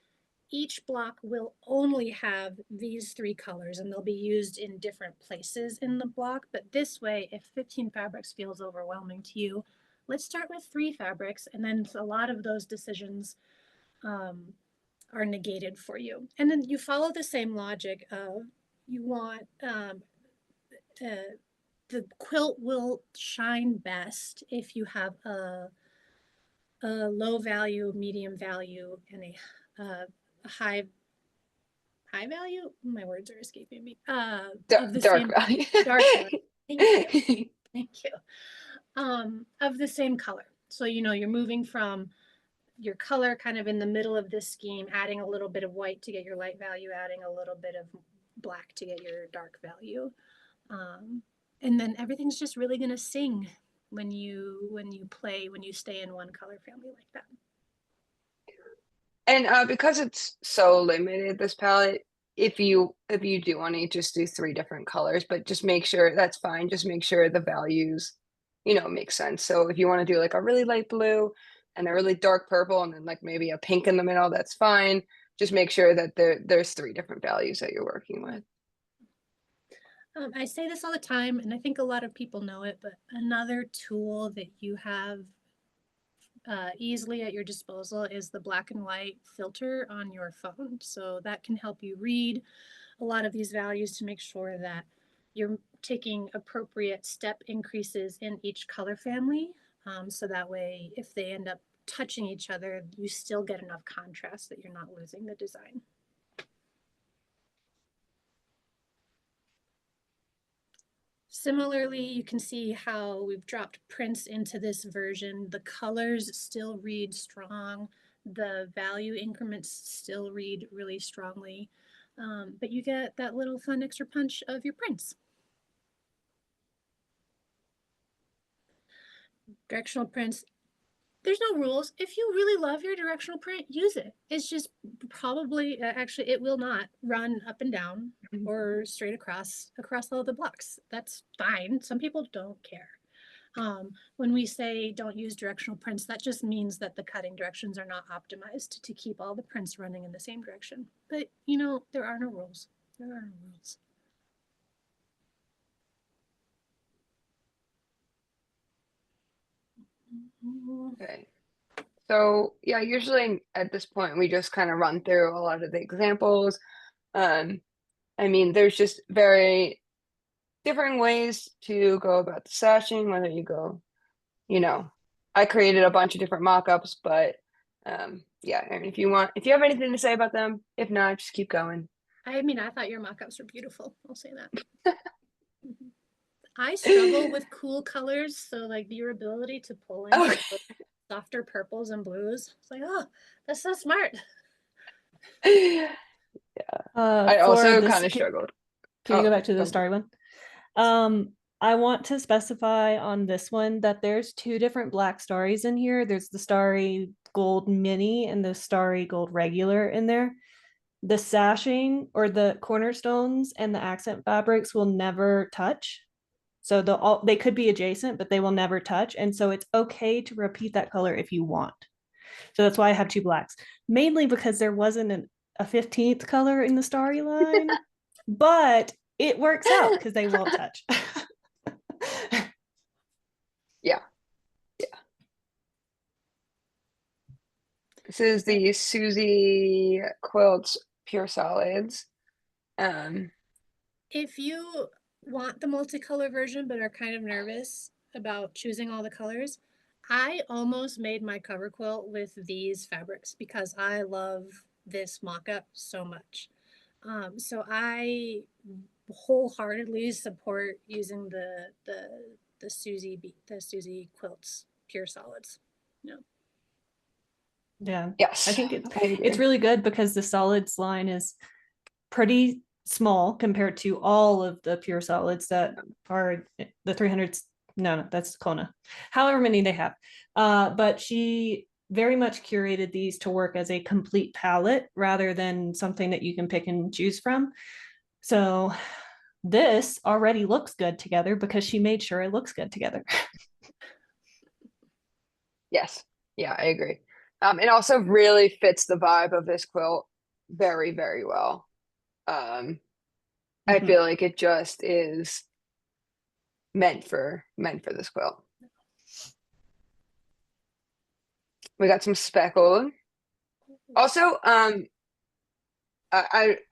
each block will only have these 3 colors and they'll be used in different places in the block. But this way, if 15 fabrics feels overwhelming to you, let's start with 3 fabrics, and then a lot of those decisions are negated for you. And then you follow the same logic of you want the quilt will shine best if you have a a low value, medium value, and a high value. My words are escaping me. Of the Dark same value. dark value. Thank you. Thank you. Of the same color. So, you're moving from your color kind of in the middle of this scheme, adding a little bit of white to get your light value, adding a little bit of black to get your dark value. And then everything's just really going to sing when you stay in one color family like that. And because it's so limited, this palette, if you do want to just do 3 different colors, but just make sure that's fine. Just make sure the values, make sense. So if you want to do like a really light blue and a really dark purple and then like maybe a pink in the middle, that's fine. Just make sure that there's 3 different values that you're working with. I say this all the time, and I think a lot of people know it, but another tool that you have easily at your disposal is the black and white filter on your phone. So that can help you read a lot of these values to make sure that you're taking appropriate step increases in each color family. So that way, if they end up touching each other, you still get enough contrast that you're not losing the design. Similarly, you can see how we've dropped prints into this version. The colors still read strong. The value increments still read really strongly. But you get that little fun extra punch of your prints. Directional prints. There's no rules. If you really love your directional print, use it. It's just probably, actually, it will not run up and down or straight across all the blocks. That's fine. Some people don't care. When we say don't use directional prints, that just means that the cutting directions are not optimized to keep all the prints running in the same direction. But, there are no rules. There are no rules. Okay. So yeah, usually at this point we just kind of run through a lot of the examples. I mean, there's just very different ways to go about the sashing, whether you go, I created a bunch of different mock-ups, but yeah, I mean, if you have anything to say about them, if not, just keep going. I mean, I thought your mock-ups were beautiful. I'll say that. I struggle with cool colors, so like your ability to pull in Okay. softer purples and blues. It's like, oh, that's so smart. Yeah. I also kind of struggled. Can you go Oh, back to the go. starry one? I want to specify on this one that there's 2 different black starries in here. There's the starry gold mini and the starry gold regular in there. The sashing or the cornerstones and the accent fabrics will never touch. So they could be adjacent, but they will never touch. And so it's okay to repeat that color if you want. So that's why I have 2 blacks, mainly because there wasn't a 15th color in the starry line, but it works out because they won't touch. Yeah. This is the Susie Quilts Pure Solids. If you want the multicolor version but are kind of nervous about choosing all the colors, I almost made my cover quilt with these fabrics because I love this mock-up so much. So I wholeheartedly support using the Susie Quilts Pure Solids. Yeah. Yes. I think it's really good because the solids line is pretty small compared to all of the pure solids that are the 300s. No, that's Kona. However many they have. But she very much curated these to work as a complete palette rather than something that you can pick and choose from. So this already looks good together because she made sure it looks good together. Yes. Yeah, I agree. It also really fits the vibe of this quilt very, very well. I feel like it just is meant for this quilt. We got some speckled. Also, I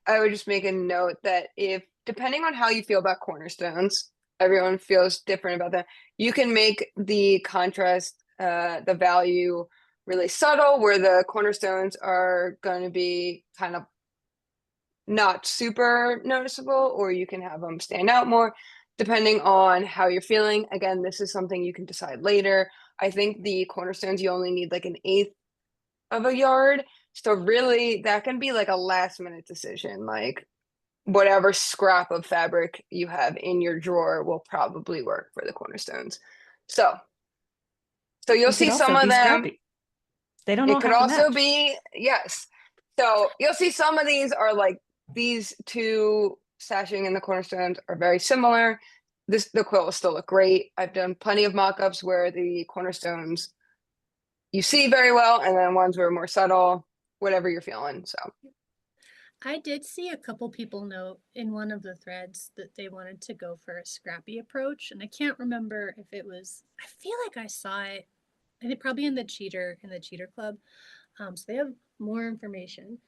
would just make a note that if depending on how you feel about cornerstones, everyone feels different about that. You can make the contrast, the value really subtle, where the cornerstones are going to be kind of not super noticeable, or you can have them stand out more depending on how you're feeling. Again, this is something you can decide later. I think the cornerstones, you only need like an eighth of a yard. So really that can be like a last minute decision. Like whatever scrap of fabric you have in your drawer will probably work for the cornerstones. So you'll It could see some also of be them. scrappy. They don't It all could have to also match. be, yes. So you'll see some of these are like these two sashing and the cornerstones are very similar. The quilt will still look great. I've done plenty of mock-ups where the cornerstones you see very well, and then ones were more subtle, whatever you're feeling. So I did see a couple people note in one of the threads that they wanted to go for a scrappy approach, and I can't remember if it was, I feel like I saw it, I think probably in the cheater club. So they have more information.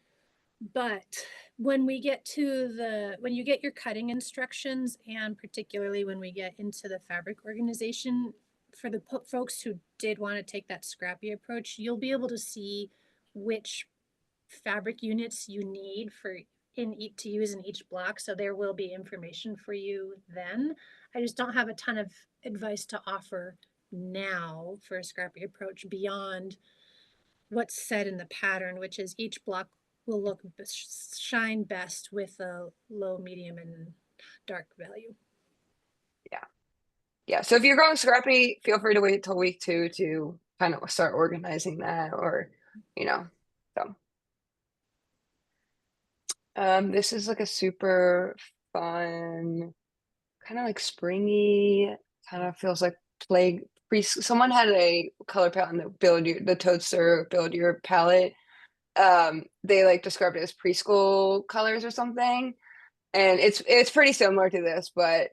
But when we get to when you get your cutting instructions, and particularly when we get into the fabric organization, for the folks who did want to take that scrappy approach, you'll be able to see which fabric units you need to use in each block. So there will be information for you then. I just don't have a ton of advice to offer now for a scrappy approach beyond what's said in the pattern, which is each block will shine best with a low, medium, and dark value. yeah. So if you're going scrappy, feel free to wait till week 2 to kind of start organizing that, or so. This is like a super fun, kind of like springy, kind of feels like someone had a color palette in the Toadster Build Your palette. They like described it as preschool colors or something. And it's pretty similar to this, but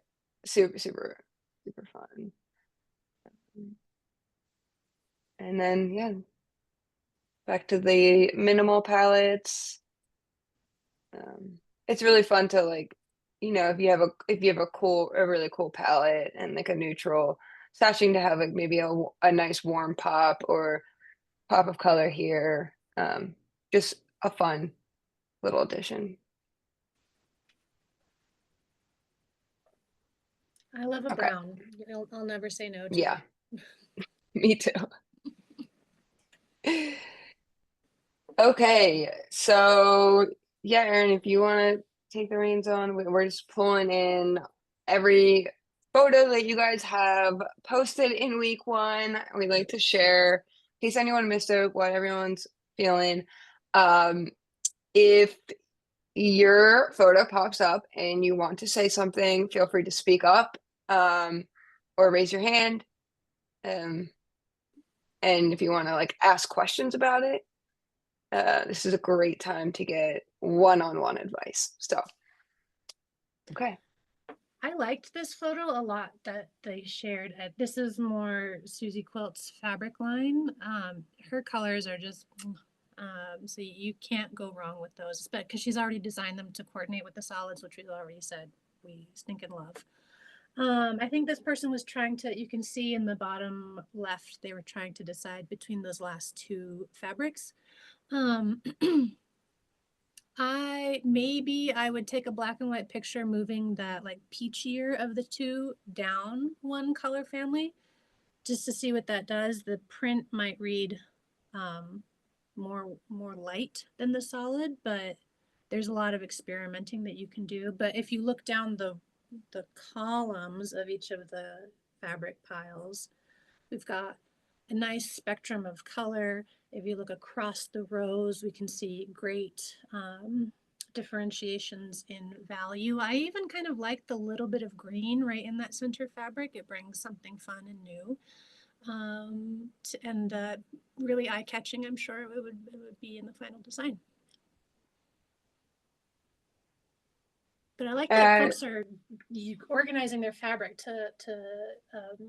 super, super, super fun. And then yeah, back to the minimal palettes. It's really fun to like, if you have a really cool palette and like a neutral, stashing to have like maybe a nice warm pop or pop of color here. Just a fun little addition. I love a Okay. brown. I'll never say no to Yeah, it. me too. Okay, so yeah, Erin, if you want to take the reins on, we're just pulling in every photo that you guys have posted in week 1. We'd like to share, in case anyone missed it, what everyone's feeling. If your photo pops up and you want to say something, feel free to speak up, or raise your hand. And if you want to like ask questions about it, this is a great time to get one-on-one advice. So, okay. I liked this photo a lot that they shared. This is more Susie Quilt's fabric line. Her colors are just, so you can't go wrong with those, but because she's already designed them to coordinate with the solids, which we've already said we stinking love. I think this person was trying to, you can see in the bottom left, they were trying to decide between those last 2 fabrics. I would take a black and white picture moving that like peachier of the 2 down 1 color family just to see what that does. The print might read more light than the solid, but there's a lot of experimenting that you can do. But if you look down the columns of each of the fabric piles, we've got a nice spectrum of color. If you look across the rows, we can see great differentiations in value. I even kind of like the little bit of green right in that center fabric. It brings something fun and new. And really eye-catching, I'm sure it would be in the final design. But I like that folks are organizing their fabric to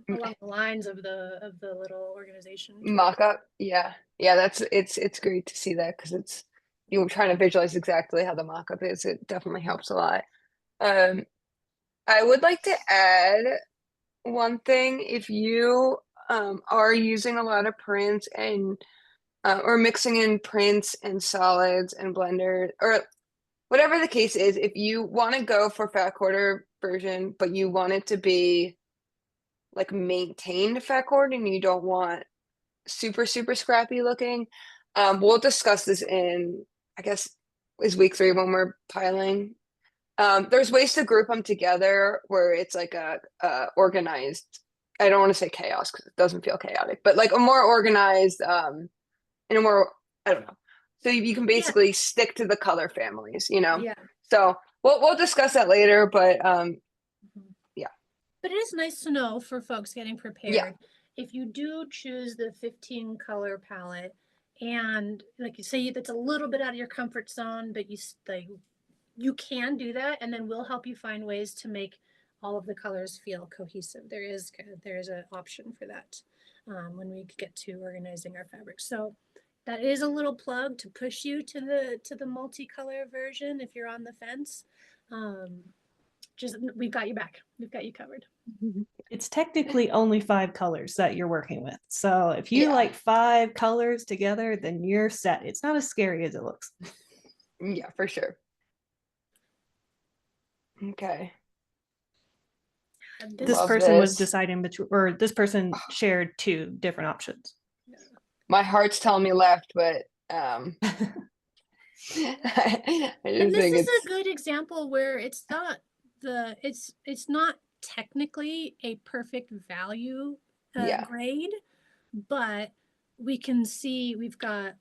along the lines of the little organization mock-up. Yeah, it's great to see that, because it's you're trying to visualize exactly how the mock-up is. It definitely helps a lot. I would like to add one thing. If you are using a lot of prints and or mixing in prints and solids and blender, or whatever the case is, if you want to go for fat quarter version, but you want it to be like maintained fat quarter and you don't want super, super scrappy looking, we'll discuss this in, I guess, is week 3 when we're piling. There's ways to group them together where it's like a organized, I don't want to say chaos because it doesn't feel chaotic, but like a more organized, in a more, I don't know. So you can basically stick to the color families, you know? Yeah. So we'll discuss that later, but yeah. But it is nice to know for folks getting prepared. Yeah. If you do choose the 15 color palette, and like you say, that's a little bit out of your comfort zone, but you can do that, and then we'll help you find ways to make all of the colors feel cohesive. There is an option for that when we get to organizing our fabrics. So that is a little plug to push you to the multicolor version if you're on the fence. Just we've got you back. We've got you covered. It's technically only 5 colors that you're working with. So if you Yeah. like 5 colors together, then you're set. It's not as scary as it looks. Yeah, for sure. Okay. This Love person was this. deciding between, or this person shared 2 different options. My heart's telling me left, but I just And this think is it's a good example where it's not technically a perfect value Yeah. grade, but we can see we've got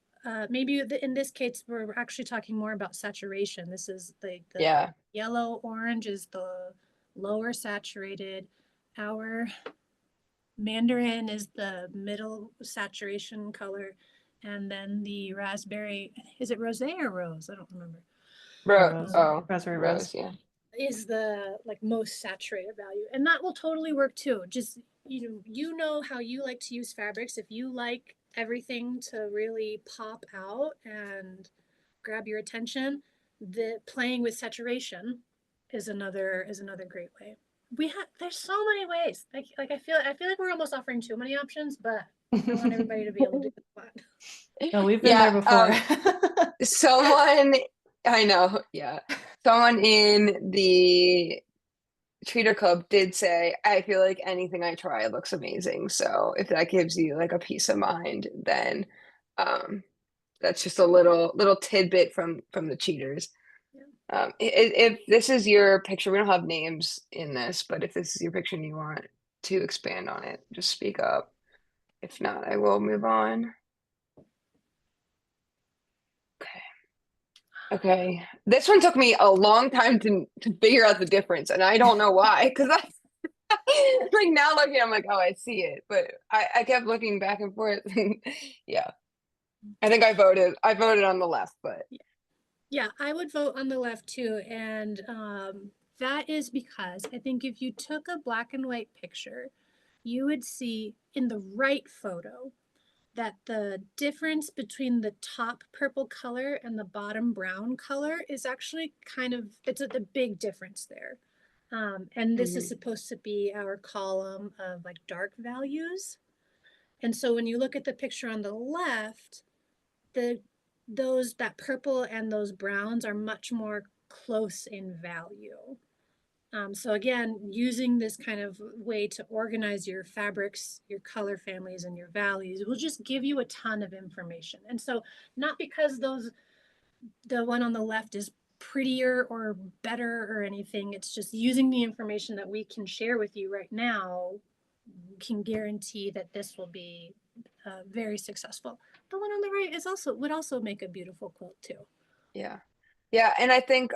maybe in this case we're actually talking more about saturation. This is the Yeah. yellow orange is the lower saturated. Our mandarin is the middle saturation color, and then the raspberry, is it rosé or rose? I don't remember. Rose. Oh, Raspberry Rose, yeah. Is the like most saturated value, and that will totally work too. Just you know how you like to use fabrics. If you like everything to really pop out and grab your attention, the playing with saturation is another great way. There's so many ways. Like I feel like we're almost offering too many options, but I want everybody to be able to do that. No, we've been there before. Someone, I know, yeah. Someone in the Treater Club did say, I feel like anything I try looks amazing. So if that gives you like a peace of mind, then that's just a little tidbit from the cheaters. If this is your picture, we don't have names in this, but if this is your picture and you want to expand on it, just speak up. If not, I will move on. Okay. This one took me a long time to figure out the difference, and I don't know why, because I like now looking, I'm like, oh, I see it, but I kept looking back and forth. Yeah. I think I voted on the left, but Yeah, I would vote on the left too. And that is because I think if you took a black and white picture, you would see in the right photo that the difference between the top purple color and the bottom brown color is actually it's a big difference there. And this is supposed to be our column of like dark values. And so when you look at the picture on the left, that purple and those browns are much more close in value. So again, using this kind of way to organize your fabrics, your color families, and your values will just give you a ton of information. And so not because the one on the left is prettier or better or anything, it's just using the information that we can share with you right now can guarantee that this will be very successful. The one on the right would also make a beautiful quilt too. yeah. Yeah, and I think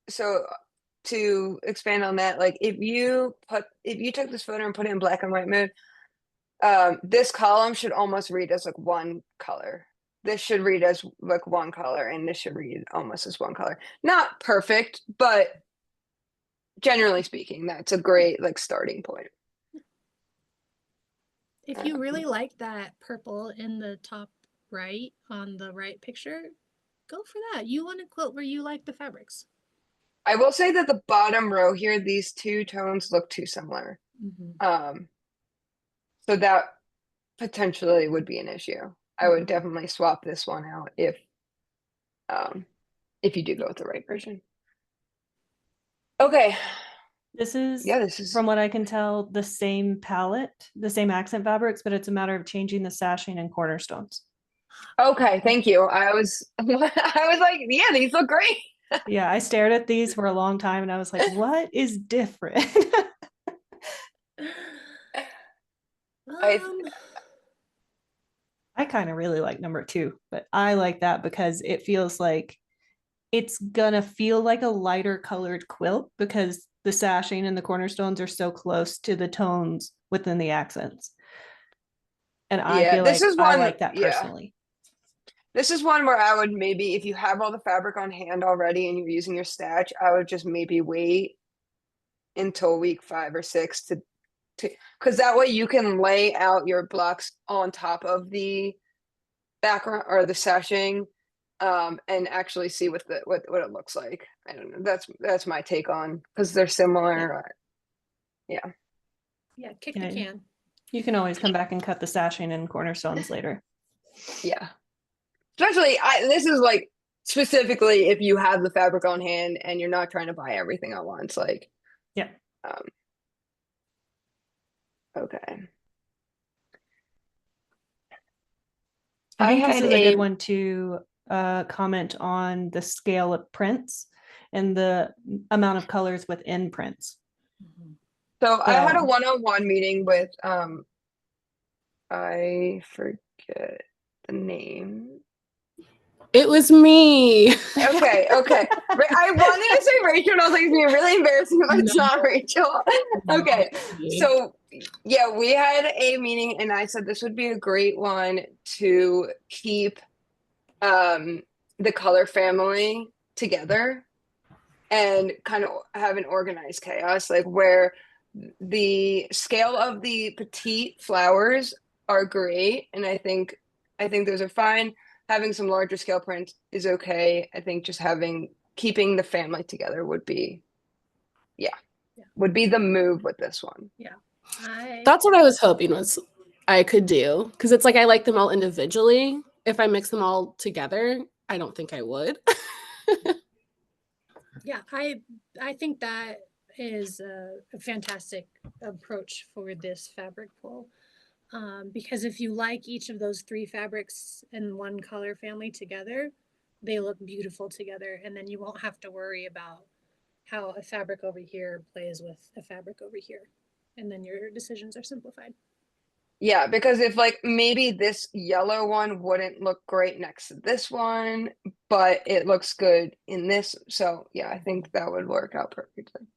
so to expand on that, like if you took this photo and put it in black and white mode, this column should almost read as like one color. This should read as like one color, and this should read almost as one color. Not perfect, but generally speaking, that's a great like starting point. If you really like that purple in the top right on the right picture, go for that. You want a quilt where you like the fabrics. I will say that the bottom row here, these 2 tones look too similar. So that potentially would be an issue. I would definitely swap this one out if you do go with the right version. Okay. This is, Yeah, this is from what I can tell, the same palette, the same accent fabrics, but it's a matter of changing the sashing and cornerstones. okay. Thank you. I was I was like, yeah, these look great. Yeah, I stared at these for a long time and I was like, what is different? I I kind of really like number 2, but I like that because it feels like it's gonna feel like a lighter colored quilt because the sashing and the cornerstones are so close to the tones within the accents. And I yeah, feel this like is I one. like that Yeah, personally. this is one where I would maybe, if you have all the fabric on hand already and you're using your stash, I would just maybe wait until week 5 or 6 to because that way you can lay out your blocks on top of the background or the sashing, and actually see what it looks like. I don't know. That's my take on because they're similar. Yeah. Yeah, kick Yeah. the can. You can always come back and cut the sashing and cornerstones later. Yeah. Especially, this is like specifically if you have the fabric on hand and you're not trying to buy everything at once. Like, Yeah. Okay. I think this had is a good one to comment on the scale of prints and the amount of colors within prints. So I had a So- one-on-one meeting with I forget the name. It was me. Okay. I wanted to say Rachel, and I was like, it's gonna be really embarrassing if it's No. not Rachel. Okay. So yeah, we had a meeting and I said this would be a great one to keep the color family together and kind of have an organized chaos, like where the scale of the petite flowers are great, and I think those are fine. Having some larger scale prints is okay. I think just keeping the family together would be would be the move with this one. That's what I was hoping was I could do, because it's like I like them all individually. If I mix them all together, I don't think I would. Yeah, I think that is a fantastic approach for this fabric pull. Because if you like each of those 3 fabrics in one color family together, they look beautiful together, and then you won't have to worry about how a fabric over here plays with a fabric over here, and then your decisions are simplified. Yeah, because if like maybe this yellow one wouldn't look great next to this one, but it looks good in this. So yeah, I think that would work out perfectly.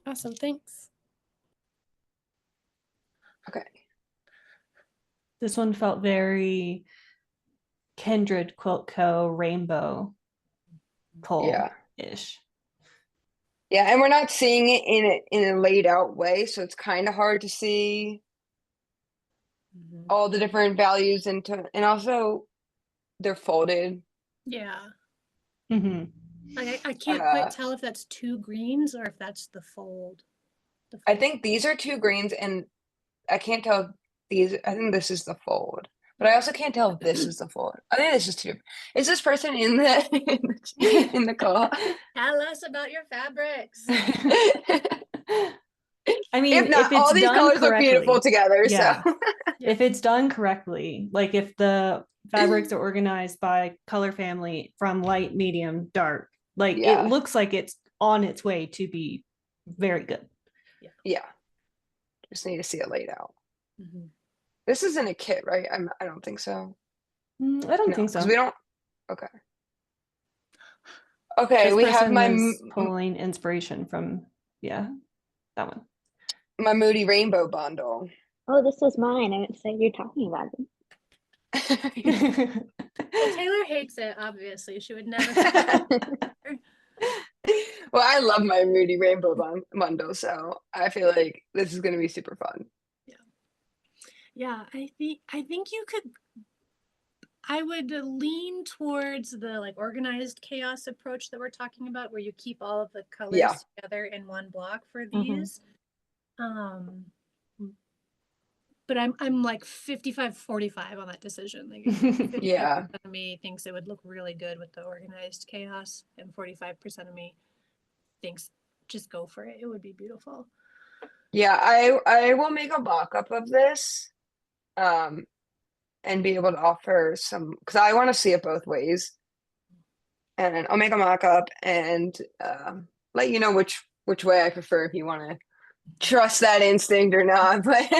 Awesome, thanks. Okay. This one felt very Kindred Quilt Co. rainbow pull-ish. Yeah, and we're not seeing it in a laid out way, so it's kind of hard to see all the different values and also they're folded. Yeah. Mm-hmm. I can't quite tell if that's 2 greens or if that's the fold. I think these are 2 greens, and I can't tell if these. I think this is the fold, but I also can't tell if this is the fold. I think this is 2. Is this person in the in the call? Tell us about your fabrics. I mean, If not, if it's all these done colors look correctly, beautiful together. yeah. So If it's done correctly, like if the fabrics are organized by color family from light, medium, dark, like Yeah. it looks like it's on its way to be very good. yeah, just need to see it laid out. This isn't a kit, right? I don't think so. I don't think so. We don't. Okay. Okay, This we have person my was pulling inspiration from that one. my Moody Rainbow bundle. Oh, this was mine. I didn't say you're talking about it. Well, Taylor hates it, obviously. She would never. Well, I love my Moody Rainbow bundle, so I feel like this is going to be super fun. Yeah, I think you could. I would lean towards the like organized chaos approach that we're talking about, where you keep all of the colors together in one block for these. but I'm like 55-45 on that decision. Like 55% Yeah. of me thinks it would look really good with the organized chaos, and 45% of me thinks just go for it. It would be beautiful. Yeah, I will make a mock-up of this, and be able to offer some, because I want to see it both ways. And I'll make a mock-up and let you know which way I prefer, if you want to trust that instinct or not. But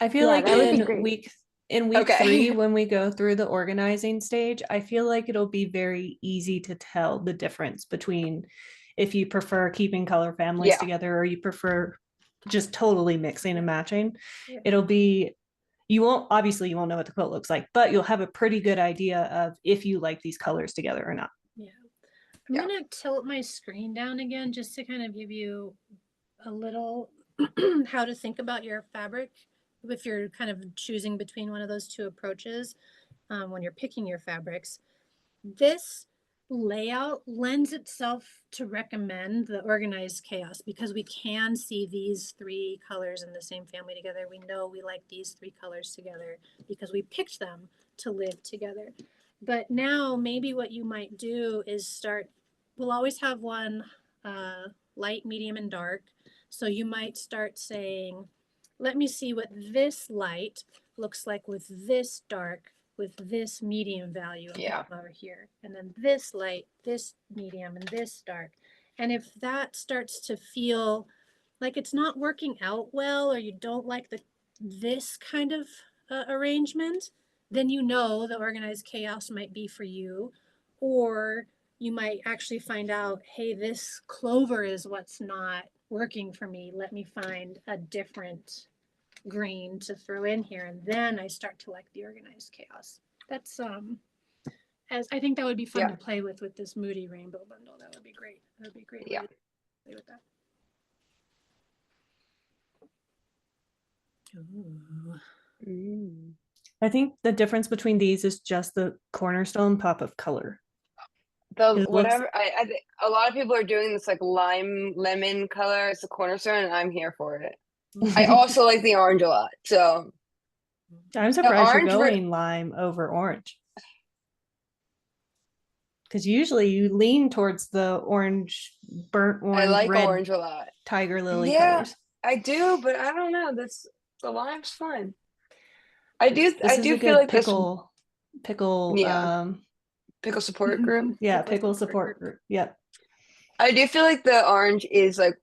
I feel Yeah, like that would be in great. week 3, when we go through the organizing stage, I feel like it'll be very easy to tell the difference between if you prefer keeping color families Yeah. together or you prefer just totally mixing and matching. Yeah. It'll be, you won't know what the quilt looks like, but you'll have a pretty good idea of if you like these colors together or not. Yeah. I'm Yeah. gonna tilt my screen down again just to kind of give you a little how to think about your fabric if you're kind of choosing between one of those two approaches when you're picking your fabrics. This layout lends itself to recommend the organized chaos because we can see these 3 colors in the same family together. We know we like these 3 colors together because we picked them to live together. But now maybe what you might do is start, we'll always have one light, medium, and dark. So you might start saying, let me see what this light looks like with this dark, with this medium value over here. And then this light, this medium, and this dark. And if that starts to feel like it's not working out well, or you don't like this kind of arrangement, then you know the organized chaos might be for you. Or you might actually find out, hey, this clover is what's not working for me. Let me find a different green to throw in here. And then I start to like the organized chaos. That's as I think that would be fun to play with this moody rainbow bundle. That would be great. That would be great. Yeah. To play with that. Ooh. I think the difference between these is just the cornerstone pop of color. Whatever, I think a lot of people are doing this like lime lemon color. It's the cornerstone, and I'm here for it. I also like the orange a lot. So I'm surprised you're orange going lime over orange. Because usually you lean towards the orange, burnt orange, I like red orange a lot. tiger lily Yeah, colors. I do, but I don't know. The lime's fun. I do This is a feel good like pickle pickle support group. yeah, pickle support group. Yep. I do feel like the orange is like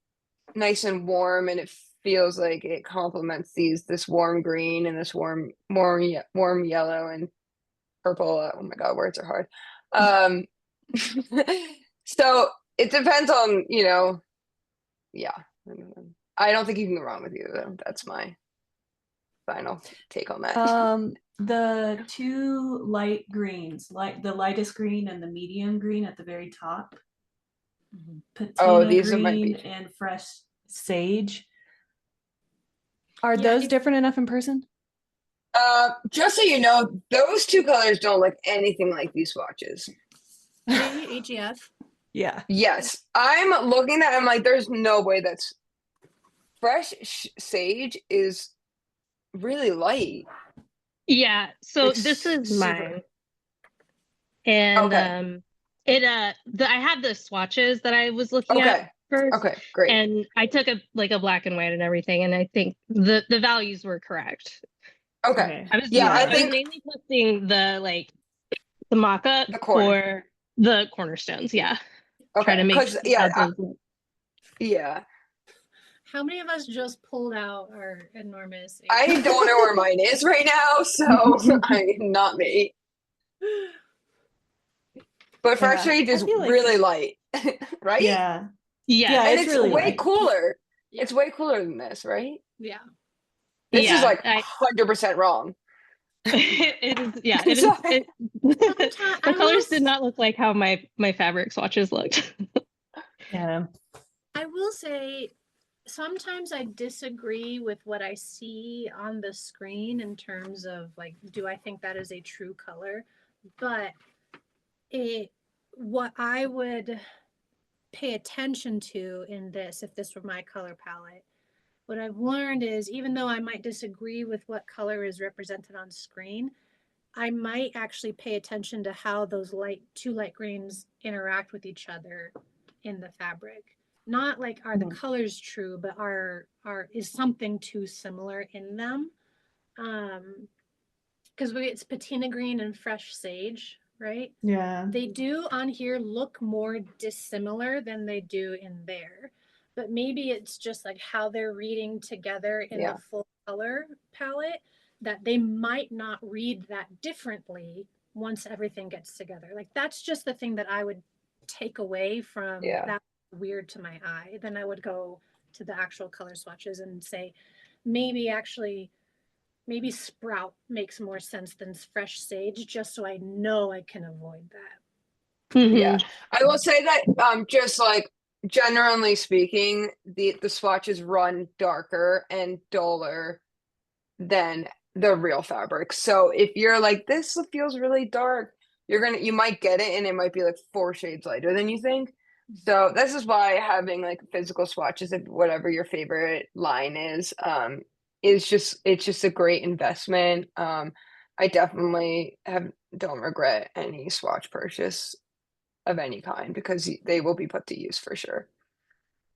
nice and warm, and it feels like it complements this warm green and this warm yellow and purple. Oh my God, words are hard. So it depends on, yeah. I don't think you can go wrong with either, though. That's my final take on that. The 2 light greens, like the lightest green and the medium green at the very top. Patina these green and fresh sage. Are Yeah, those different enough in person? Just so you know, those 2 colors don't look anything like these swatches. AGF. Yeah. Yes, I'm looking at. I'm like, there's no way that's fresh. Sage is really light. Yeah. So It's this is super. mine, and Okay. I have the swatches that I was looking Okay. at first. Okay, great. And I took a black and white and everything, and I think the values were correct. Okay. I was I I was think mainly posting the mock-up the corner. for the cornerstones. Yeah. Try to Okay, make because those yeah. How many of us just pulled out our enormous? I don't know where mine is right now, so not me. But fresh sage is really light, right? Yeah. Yeah. And it's it's really way light. cooler. Yeah. It's way cooler than this, right? Yeah. This is Yeah, like 100% wrong. it is. Yeah. It is. Sorry. The colors did not look like how my fabric swatches looked. Yeah. I will say sometimes I disagree with what I see on the screen in terms of like, do I think that is a true color? But what I would pay attention to in this, if this were my color palette, what I've learned is even though I might disagree with what color is represented on screen, I might actually pay attention to how those two light greens interact with each other in the fabric. Not like are the colors true, but is something too similar in them. Because it's patina green and fresh sage, right? Yeah. They do on here look more dissimilar than they do in there. But maybe it's just like how they're reading together in the full color palette that they might not read that differently once everything gets together. Like that's just the thing that I would take away from that weird to my eye. Then I would go to the actual color swatches and say, maybe sprout makes more sense than fresh sage, just so I know I can avoid that. Yeah, I will say that just like generally speaking, the swatches run darker and duller than the real fabric. So if you're like, this feels really dark, you might get it and it might be like 4 shades lighter than you think. So this is why having like physical swatches of whatever your favorite line is it's just a great investment. I definitely don't regret any swatch purchase of any kind because they will be put to use for sure.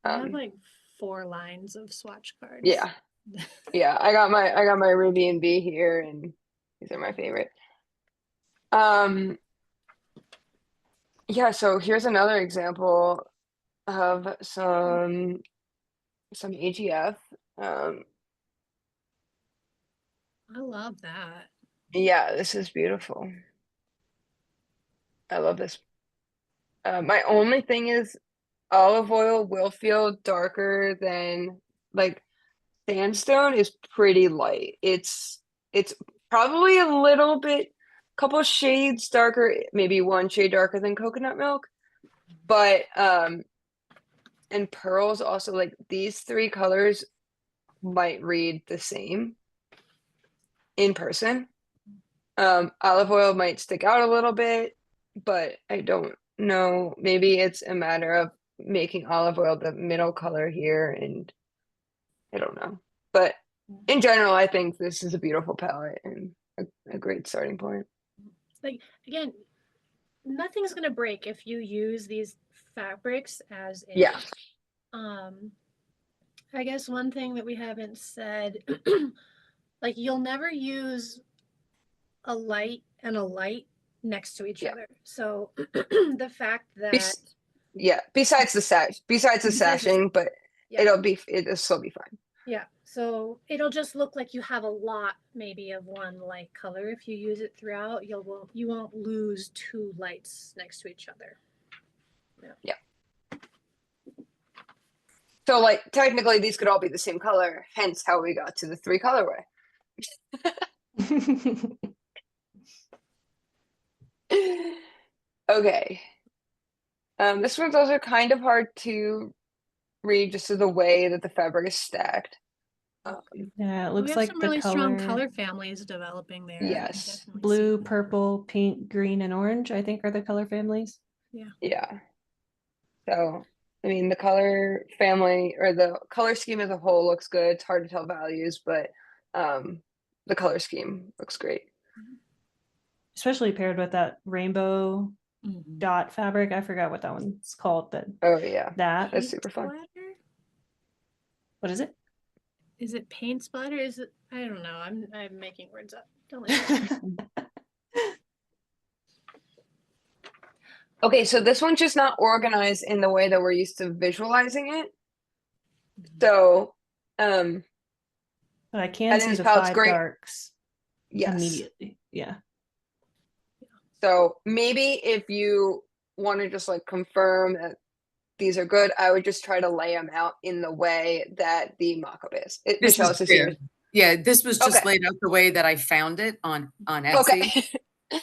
I have like 4 lines of swatch cards. Yeah. Yeah, I got my Ruby and B here, and these are my favorite. Yeah, so here's another example of some AGF. I love that. Yeah, this is beautiful. I love this. My only thing is olive oil will feel darker than like sandstone is pretty light. It's probably a little bit, couple shades darker, maybe 1 shade darker than coconut milk. But and pearls also, like these 3 colors might read the same in person. Olive oil might stick out a little bit, but I don't know. Maybe it's a matter of making olive oil the middle color here, and I don't know. But in general, I think this is a beautiful palette and a great starting point. Like again, nothing's gonna break if you use these fabrics as is. Yeah. I guess one thing that we haven't said, like you'll never use a light and a light next to each other. So the fact that besides the sashing, but it'll still be fine. Yeah, so it'll just look like you have a lot maybe of one light color. If you use it throughout, you won't lose 2 lights next to each other. Yeah. So like technically these could all be the same color, hence how we got to the 3 colorway. Okay. This one's also kind of hard to read just to the way that the fabric is stacked. Yeah, it We looks have like some the really color, strong color families developing there. Yes. blue, purple, pink, green, and orange, I think are the color families. Yeah. So, I mean, the color family or the color scheme as a whole looks good. It's hard to tell values, but the color scheme looks great. Especially paired with that rainbow dot fabric. I forgot what that one's called, but oh yeah, that's super fun. Splatter? What is it? Is it paint splatter? Is it? I don't know. I'm making words up. Don't listen. Okay, so this one's just not organized in the way that we're used to visualizing it. So, but I can see the 5 darks immediately. Yeah. So maybe if you want to just like confirm that these are good, I would just try to lay them out in the way that the mock-up is. Michelle, is this yours? Yeah, this was just laid out the way that I found it on Etsy. Okay.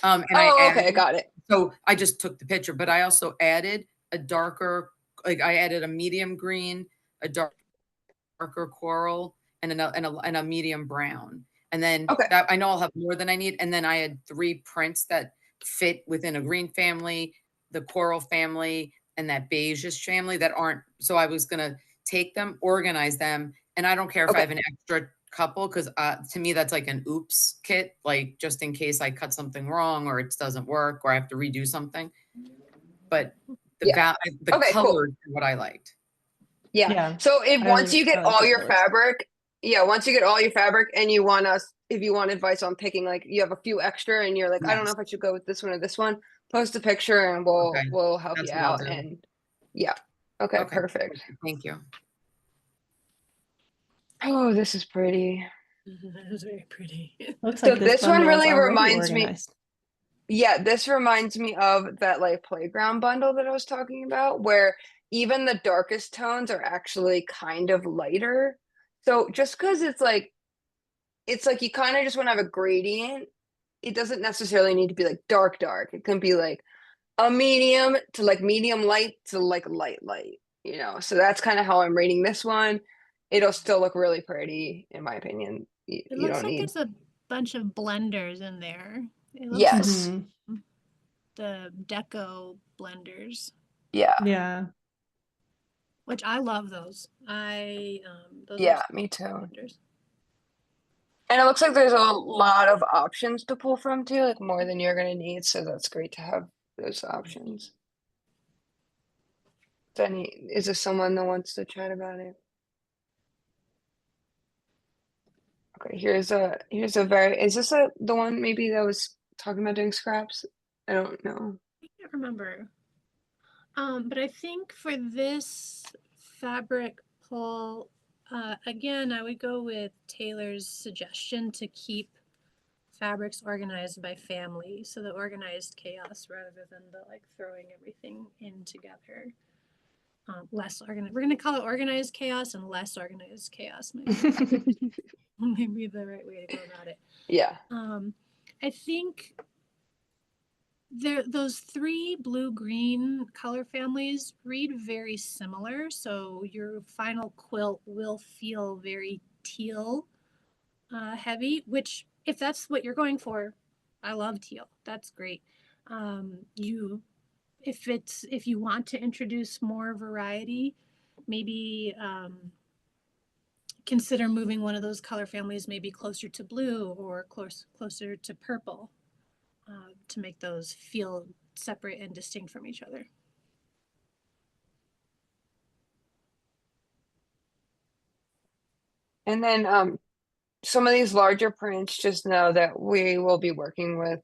And okay, got it. So I just took the picture, but I also added a darker, like I added a medium green, a darker coral, and a medium brown. And then that, I know I'll have more than I need. And then I had 3 prints that fit within a green family, the coral family, and that beigeish family that aren't. So I was gonna take them, organize them, And I don't care if I Okay. have an extra couple, because to me that's like an oops kit, like just in case I cut something wrong or it doesn't work or I have to redo something. But Yeah. the Okay, cool. colors are what I liked. Yeah. Yeah. So if once you I get like all the your colors. fabric, once you get all your fabric and you want us, if you want advice on picking, like you have a few extra and you're like, I don't know Yes. if I should go with this one or this one, post a picture and Okay. we'll help That's you what I'll out. do. And yeah. Okay, Okay. perfect. Thank you. Oh, this is pretty. That was very pretty. Looks So like this this one bundle is really already reminds me. organized. Yeah, this reminds me of that like playground bundle that I was talking about, where even the darkest tones are actually kind of lighter. So just because it's like you kind of just want to have a gradient, it doesn't necessarily need to be like dark, dark. It can be like a medium to like medium light to like light, light, you know. So that's kind of how I'm rating this one. It'll still look really pretty, in my opinion. It You looks don't like need. there's a bunch of blenders in there. It looks Yes. Mhm. like the deco blenders, Yeah. Yeah. which I love those. Those Yeah, are me too. blenders. And it looks like there's a lot of options to pull from too, like more than you're gonna need. So that's great to have those options. Is there someone that wants to chat about it? Okay, here's a very, is this the one maybe that was talking about doing scraps? I don't know. I can't remember. But I think for this fabric pull, again, I would go with Taylor's suggestion to keep fabrics organized by family, so the organized chaos rather than the like throwing everything in together. Less organized. We're gonna call it organized chaos and less organized chaos. Maybe the right way to go about it. Yeah. I think those three blue-green color families read very similar, so your final quilt will feel very teal heavy, which if that's what you're going for, I love teal. That's great. If you want to introduce more variety, maybe consider moving one of those color families maybe closer to blue or closer to purple to make those feel separate and distinct from each other. And then some of these larger prints, just know that we will be working with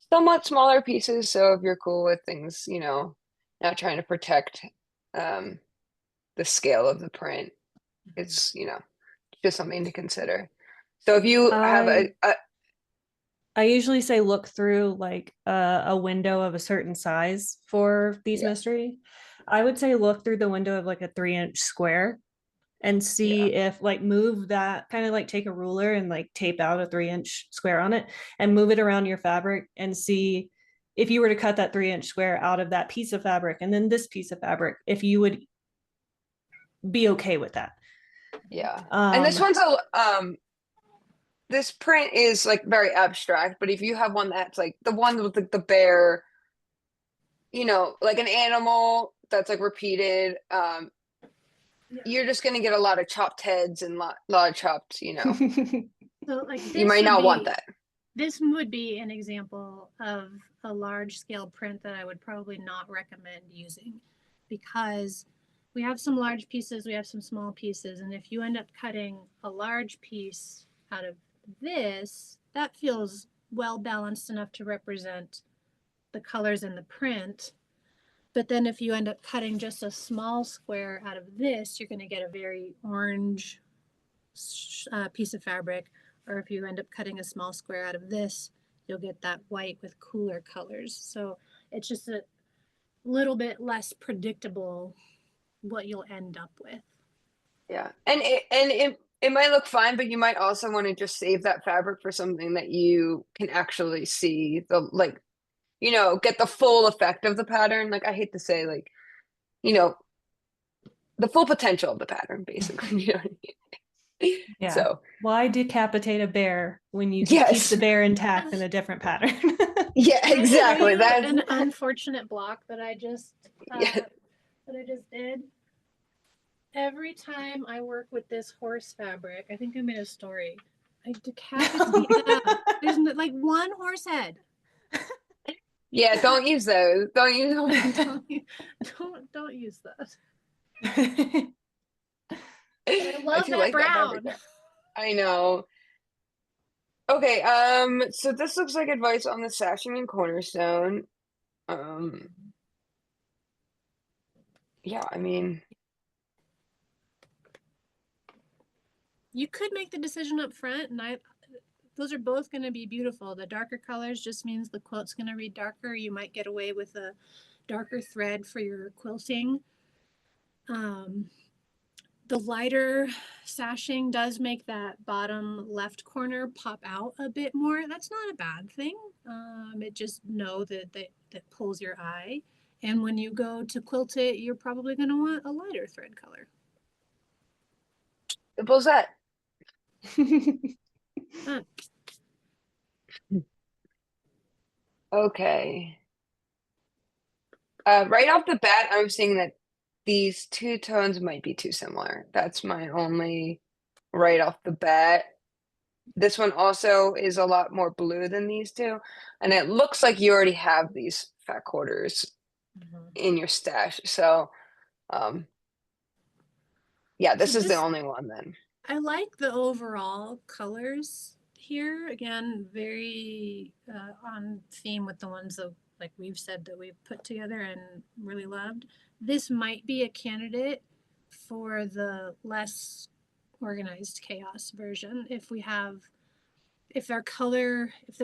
somewhat smaller pieces. So if you're cool with things, you know, not trying to protect the scale of the print, it's, you know, just something to consider. So if you have I usually say look through like a window of a certain size for these Yeah. mystery. I would say look through the window of like a 3-inch square and see if like move that, kind of like take a ruler and like tape out a 3-inch square on it and move it around your fabric and see if you were to cut that 3-inch square out of that piece of fabric and then this piece of fabric, if you would be okay with that. Yeah. And this one's this print is like very abstract, but if you have one that's like the one with the bear, you know, like an animal that's like repeated, you're just gonna get a lot of chopped heads and lot of chopped, you know. So like You might not want that. This would be an example of a large scale print that I would probably not recommend using because we have some large pieces, we have some small pieces, and if you end up cutting a large piece out of this, that feels well balanced enough to represent the colors in the print. But then if you end up cutting just a small square out of this, you're going to get a very orange piece of fabric. Or if you end up cutting a small square out of this, you'll get that white with cooler colors. So it's just a little bit less predictable what you'll end up with. Yeah. And it might look fine, but you might also want to just save that fabric for something that you can actually see the like, you know, get the full effect of the pattern. Like I hate to say like, you know, the full potential of the pattern, basically. You know what I mean? Yeah. So why decapitate a bear when you can keep yes. the bear intact in a different pattern? Yeah, exactly. That's an unfortunate block that I just yeah. did. Every time I work with this horse fabric, I think I made a story. I decapitate them. There's like one horse head. Yeah, don't use those. Don't use them. Don't use that. I I love do that like that brown. fabric, though. I know. Okay, so this looks like advice on the sashing and cornerstone. Yeah, I mean, You could make the decision up front, and those are both going to be beautiful. The darker colors just means the quilt's going to read darker. You might get away with a darker thread for your quilting. The lighter sashing does make that bottom left corner pop out a bit more. That's not a bad thing. It just know that pulls your eye. And when you go to quilt it, you're probably going to want a lighter thread color. simple as that. Okay. Right off the bat, I'm seeing that these two tones might be too similar. That's my only right off the bat. This one also is a lot more blue than these two. And it looks like you already have these fat quarters in your stash. So, yeah, this is the only one then. I like the overall colors here. Again, very on theme with the ones that, like we've said, that we've put together and really loved. This might be a candidate for the less organized chaos version. If the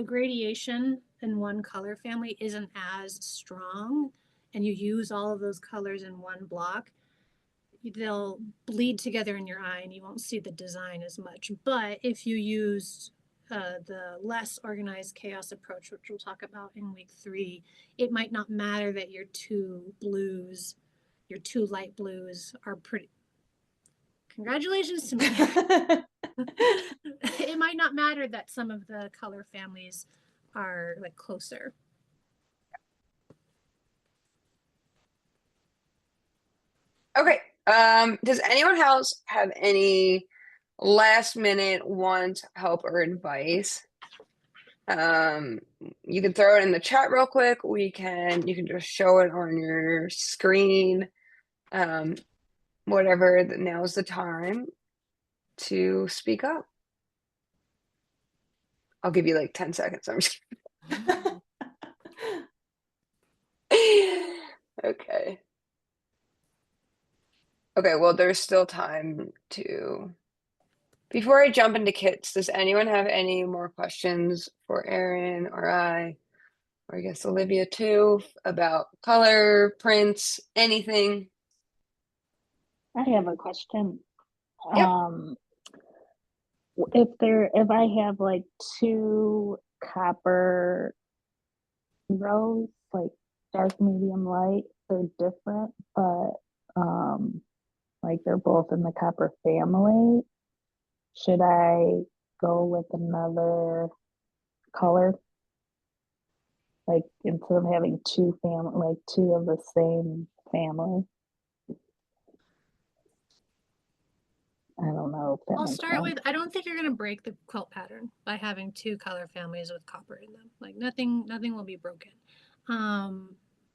gradation in one color family isn't as strong and you use all of those colors in one block, they'll bleed together in your eye and you won't see the design as much. But if you use the less organized chaos approach, which we'll talk about in week 3, it might not matter that your two light blues are pretty. Congratulations to me. It might not matter that some of the color families are like closer. Okay. Does anyone else have any last minute want, help, or advice? You can throw it in the chat real quick. You can just show it on your screen. Whatever, now's the time to speak up. I'll give you like 10 seconds. I'm just kidding. Okay. Okay, well, there's still time to. Before I jump into kits, does anyone have any more questions for Erin or I guess Olivia too, about color, prints, anything? I have a question. Yep. If I have like 2 copper rows, like dark, medium, light, they're different, but like they're both in the copper family. Should I go with another color? Like instead of having 2 of the same family? I don't know if that I'll makes start sense. with, I don't think you're going to break the quilt pattern by having 2 color families with copper in them. Like nothing will be broken.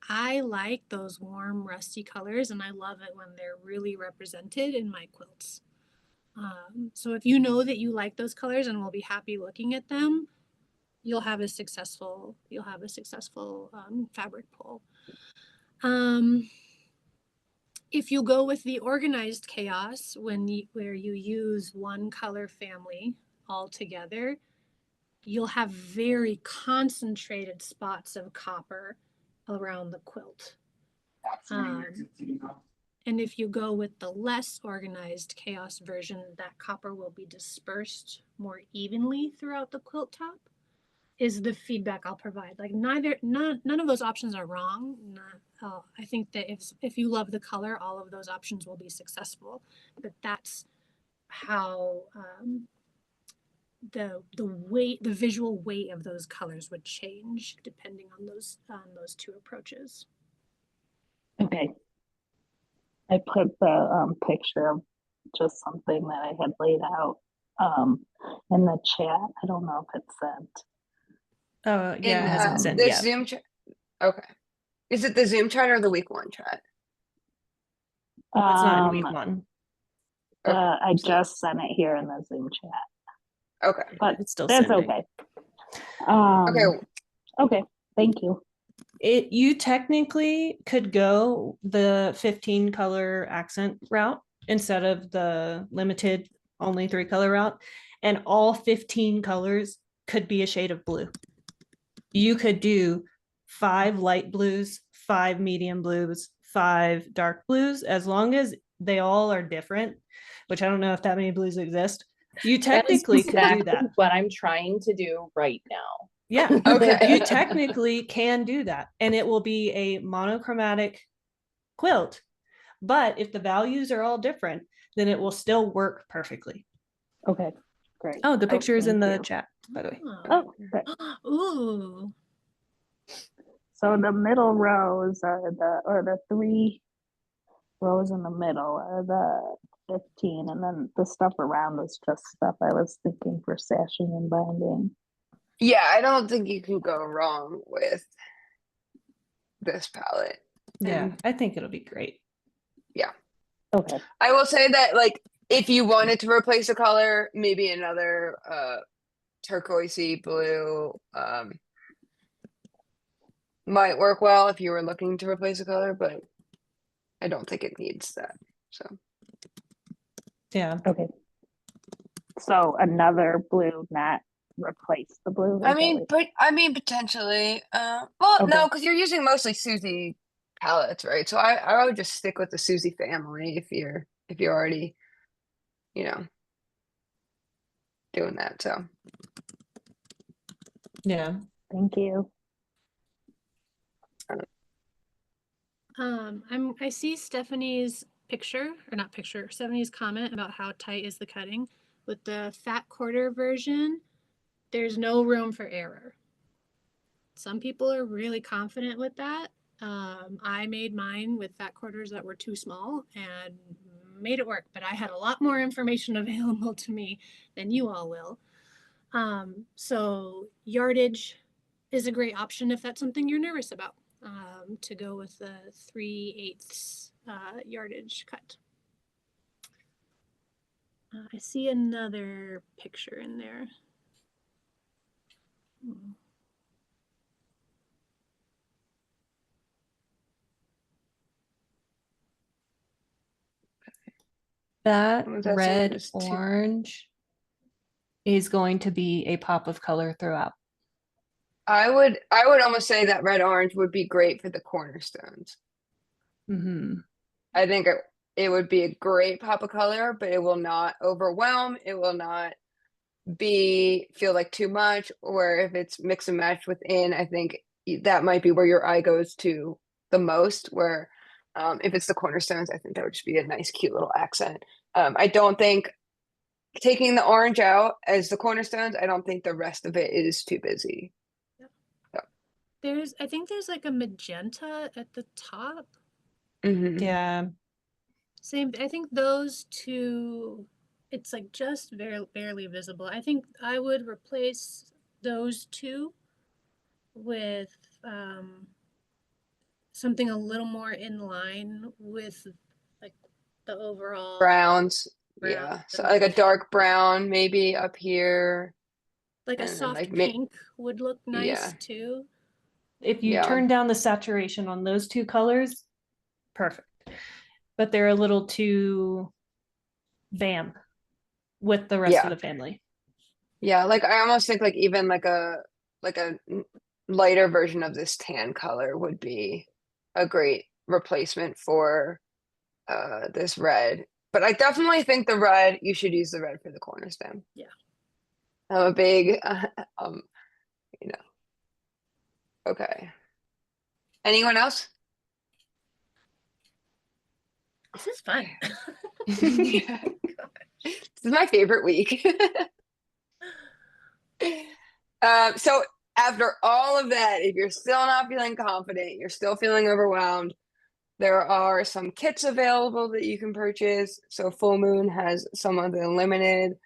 I like those warm rusty colors and I love it when they're really represented in my quilts. So if you know that you like those colors and will be happy looking at them, you'll have a successful fabric pull. If you go with the organized chaos, where you use one color family all together, you'll have very concentrated spots of copper around the quilt. And if you go with the less organized chaos version, that copper will be dispersed more evenly throughout the quilt top, is the feedback I'll provide. Like none of those options are wrong. I think that if you love the color, all of those options will be successful. But that's how the visual weight of those colors would change depending on those 2 approaches. Okay. I put the picture of just something that I had laid out in the chat. I don't know if it's sent. Oh, In yeah, it hasn't sent the yet. Zoom chat. Okay. Is it the Zoom chat or the week one chat? It's not in Um, week one. I so- just sent it here in the Zoom chat, Okay. but It's still that's sending. okay. Okay. Okay, thank you. You technically could go the 15 color accent route instead of the limited only 3 color route, and all 15 colors could be a shade of blue. You could do 5 light blues, 5 medium blues, 5 dark blues, as long as they all are different, which I don't know if that many blues exist. You technically could do that. What I'm trying to do right now. Yeah. Okay. You technically can do that, and it will be a monochromatic quilt. But if the values are all different, then it will still work perfectly. Okay, great. Oh, the picture is in thank the you. chat, by the way. Oh, great. Ooh. So the middle rows are the 3 rows in the middle are the 15, and then the stuff around is just stuff I was thinking for sashing and binding. Yeah, I don't think you can go wrong with this palette. Yeah, And I think it'll be great. Okay. I will say that, like, if you wanted to replace a color, maybe another turquoisey blue might work well if you were looking to replace a color, but I don't think it needs that. So Yeah. Okay. So another blue, not replace the blue. I mean, potentially. Well, Okay. no, because you're using mostly Susie palettes, right? So I would just stick with the Susie family if you're already, you know, doing that. So Yeah. Thank you. I see Stephanie's picture, or not picture, Stephanie's comment about how tight is the cutting. With the fat quarter version, there's no room for error. Some people are really confident with that. I made mine with fat quarters that were too small and made it work, but I had a lot more information available to me than you all will. So yardage is a great option if that's something you're nervous about, to go with the 3/8 yardage cut. I see another picture in there. That what was that saying? red There's two. orange is going to be a pop of color throughout. I would almost say that red orange would be great for the cornerstones. Mm-hmm. I think it would be a great pop of color, but it will not overwhelm. It will not feel like too much, or if it's mix and match within, I think that might be where your eye goes to the most, where if it's the cornerstones, I think that would just be a nice cute little accent. I don't think taking the orange out as the cornerstones, I don't think the rest of it is too busy. I think there's like a magenta at the top. Mhm. Yeah. Same, I think those two, it's like just barely visible. I think I would replace those two with something a little more in line with like the overall Browns, brown. yeah, so like a dark brown maybe up here, Like a and then soft like pink would look nice yeah. too. If you Yeah. turn down the saturation on those 2 colors, perfect. But they're a little too bam with the rest of the family. Yeah, like I almost think like even like a lighter version of this tan color would be a great replacement for this red. But I definitely think the red, you should use the red for the cornerstone. Yeah. I'm a big you know. Okay. Anyone else? This is fun. Yeah. This is my favorite week. So after all of that, if you're still not feeling confident, you're still feeling overwhelmed, There are some kits available that you can purchase. So Full Moon has some of the limited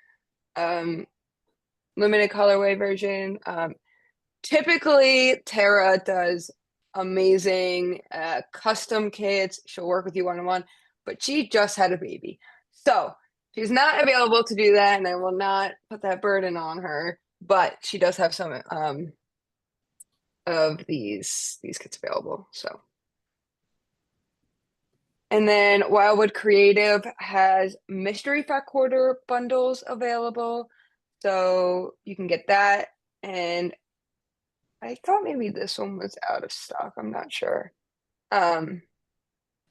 colorway version. Typically Tara does amazing custom kits. She'll work with you one-on-one, but she just had a baby. So she's not available to do that, and I will not put that burden on her, but she does have some of these kits available. So, and then Wildwood Creative has mystery fat quarter bundles available, so you can get that. And I thought maybe this one was out of stock. I'm not sure. Maybe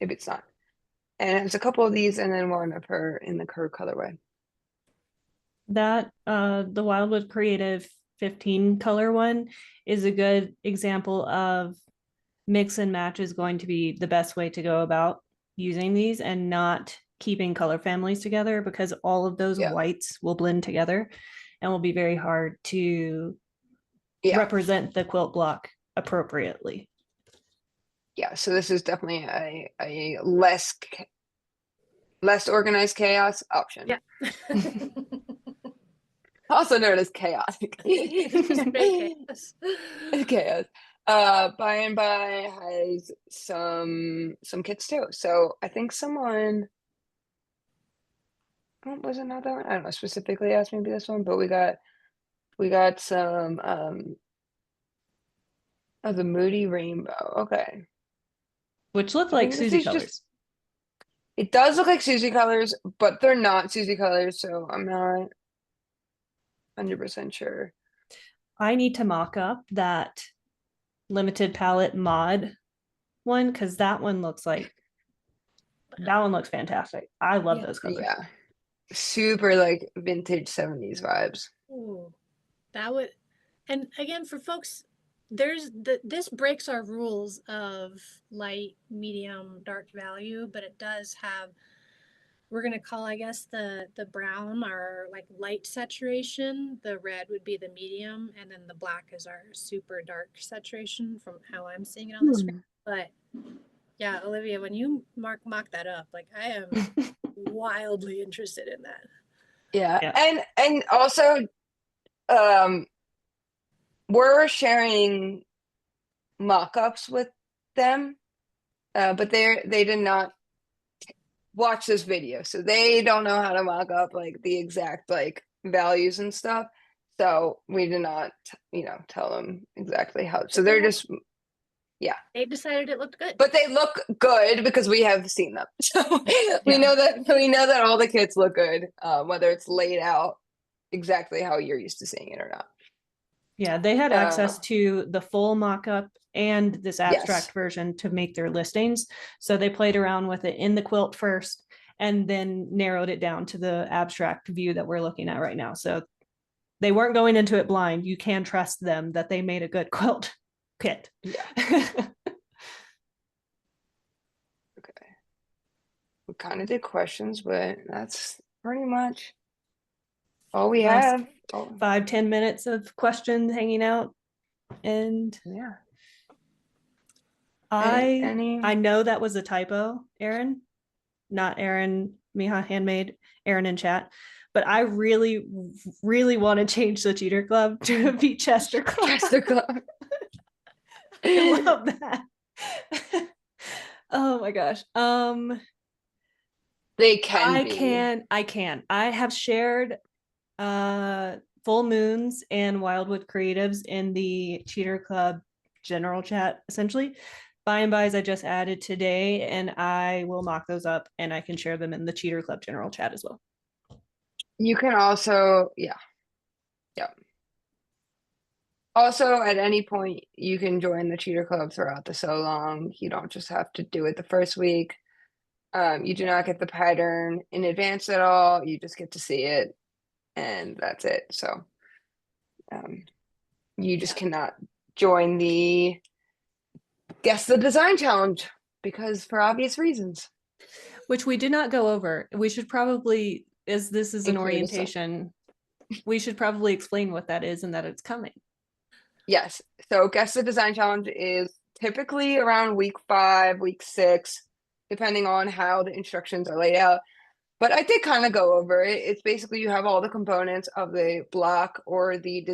it's not. And it's a couple of these, and then one of her in the curve colorway. That the Wildwood Creative 15 color one is a good example of mix and match is going to be the best way to go about using these, and not keeping color families together, because all of those whites will blend together and will be very hard to represent the quilt block appropriately. Yeah, so this is definitely a less organized chaos option. Yeah. Also known as chaotic. Chaos. Chaos. By and By has some kits too. So I think someone, was it not that one? I don't know, specifically asked maybe this one, but we got some of the Moody Rainbow. Okay. Which look I like think this Susie is colors. just- It does look like Susie colors, but they're not Susie colors, so I'm not 100% sure. I need to mock up that limited palette mod one, because that one looks fantastic. I love those colors. Yeah. Super like vintage 70s vibes. Ooh, that would, and again, for folks, this breaks our rules of light, medium, dark value, but it does have, we're going to call, I guess, the brown our like light saturation, the red would be the medium, and then the black is our super dark saturation from how I'm seeing it on the screen. But yeah, Olivia, when you mock that up, like I am wildly interested in that. Yeah. And also we're sharing mock-ups with them, but they did not watch this video, so they don't know how to mock up like the exact like values and stuff. So we did not tell them exactly how. So they're just they decided it looked good, but they look good because we have seen them. So we know that all the kits look good, whether it's laid out exactly how you're used to seeing it or not. Yeah, they had access to the full mock-up and this abstract Yes. version to make their listings. So they played around with it in the quilt first and then narrowed it down to the abstract view that we're looking at right now. So they weren't going into it blind. You can trust them that they made a good quilt kit. Yeah. Okay. We kind of did questions, but that's pretty much all we have. 5-10 minutes of questions hanging out. And yeah. I know that was a typo, Aaron, not Aaron Miha Handmade, Aaron in chat, but I really, really want to change the Cheater Club to be Chester Club. Chester Club. I love that. Oh my gosh. They can. I can. I have shared Full Moons and Wildwood Creatives in the Cheater Club general chat, essentially. By and Bys I just added today, and I will mock those up and I can share them in the Cheater Club general chat as well. You can also, yeah. Also, at any point, you can join the Cheater Club throughout the so long. You don't just have to do it the first week. You do not get the pattern in advance at all. You just get to see it, and that's it. So you just cannot join the Guess the Design Challenge because for obvious reasons. Which we did not go over. We should probably, as this is an orientation, we should probably explain what that is and that it's coming. Yes. So Guess the Design Challenge is typically around week 5, week 6. depending on how the instructions are laid out. But I did kind of go over it. It's basically you have all the components of the block or the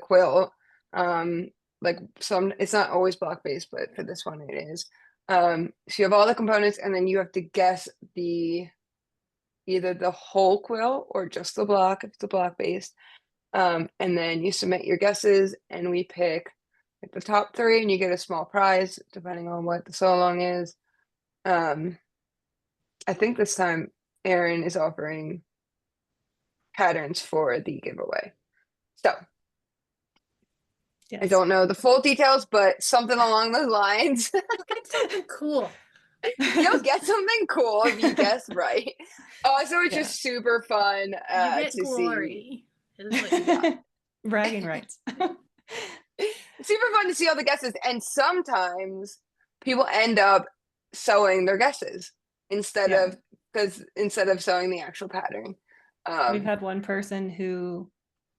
quilt. Like it's not always block based, but for this one it is. So you have all the components, and then you have to guess either the whole quilt or just the block if it's a block based. And then you submit your guesses, and we pick like the top 3, and you get a small prize depending on what the so long is. I think this time Erin is offering patterns for the giveaway. So I Yes. don't know the full details, but something along those lines. Cool. You'll get something cool if you guess right. Also, it's just super fun You get to see. glory. Is what you got. Bragging rights. Super fun to see all the guesses, and sometimes people end up sewing their guesses instead Yeah. of sewing the actual pattern. We've had one person who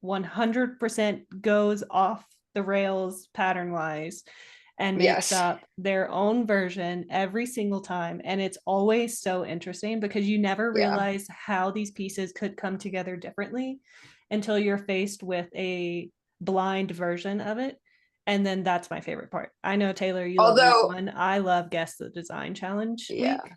100% goes off the rails pattern wise and makes Yes. up their own version every single time, and it's always so interesting because you never Yeah. realize how these pieces could come together differently until you're faced with a blind version of it. And then that's my favorite part. I know, Taylor, you love Although- week 1. I love Guess the Design Challenge Yeah. week.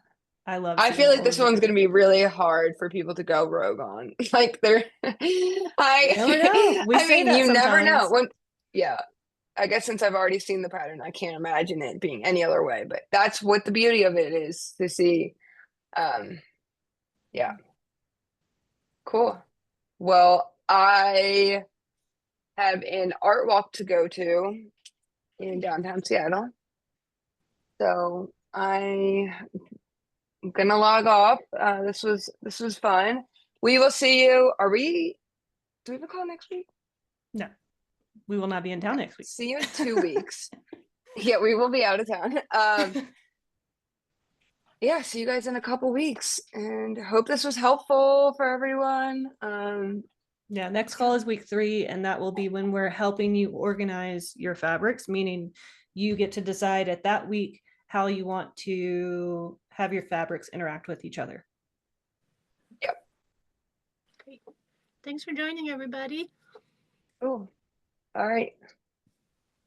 I love I seeing feel like all this of the one's going to be different really hard for people to go rogue on. Like they're, I never know. We I say mean, that you never know. sometimes. Yeah, I guess since I've already seen the pattern, I can't imagine it being any other way. But that's what the beauty of it is to see. Yeah, cool. Well, I have an art walk to go to in downtown Seattle, so I'm gonna log off. This was fun. We will see you. Do we have a call next week? No, we will not be in town next week. See you in 2 weeks. Yeah, we will be out of town. Yeah, see you guys in a couple weeks, and hope this was helpful for everyone. Yeah, next call is week 3, and that will be when we're helping you organize your fabrics, meaning you get to decide at that week how you want to have your fabrics interact with each other. Great. Thanks for joining, everybody. Cool. All right.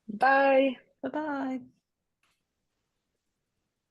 Bye. Bye-bye.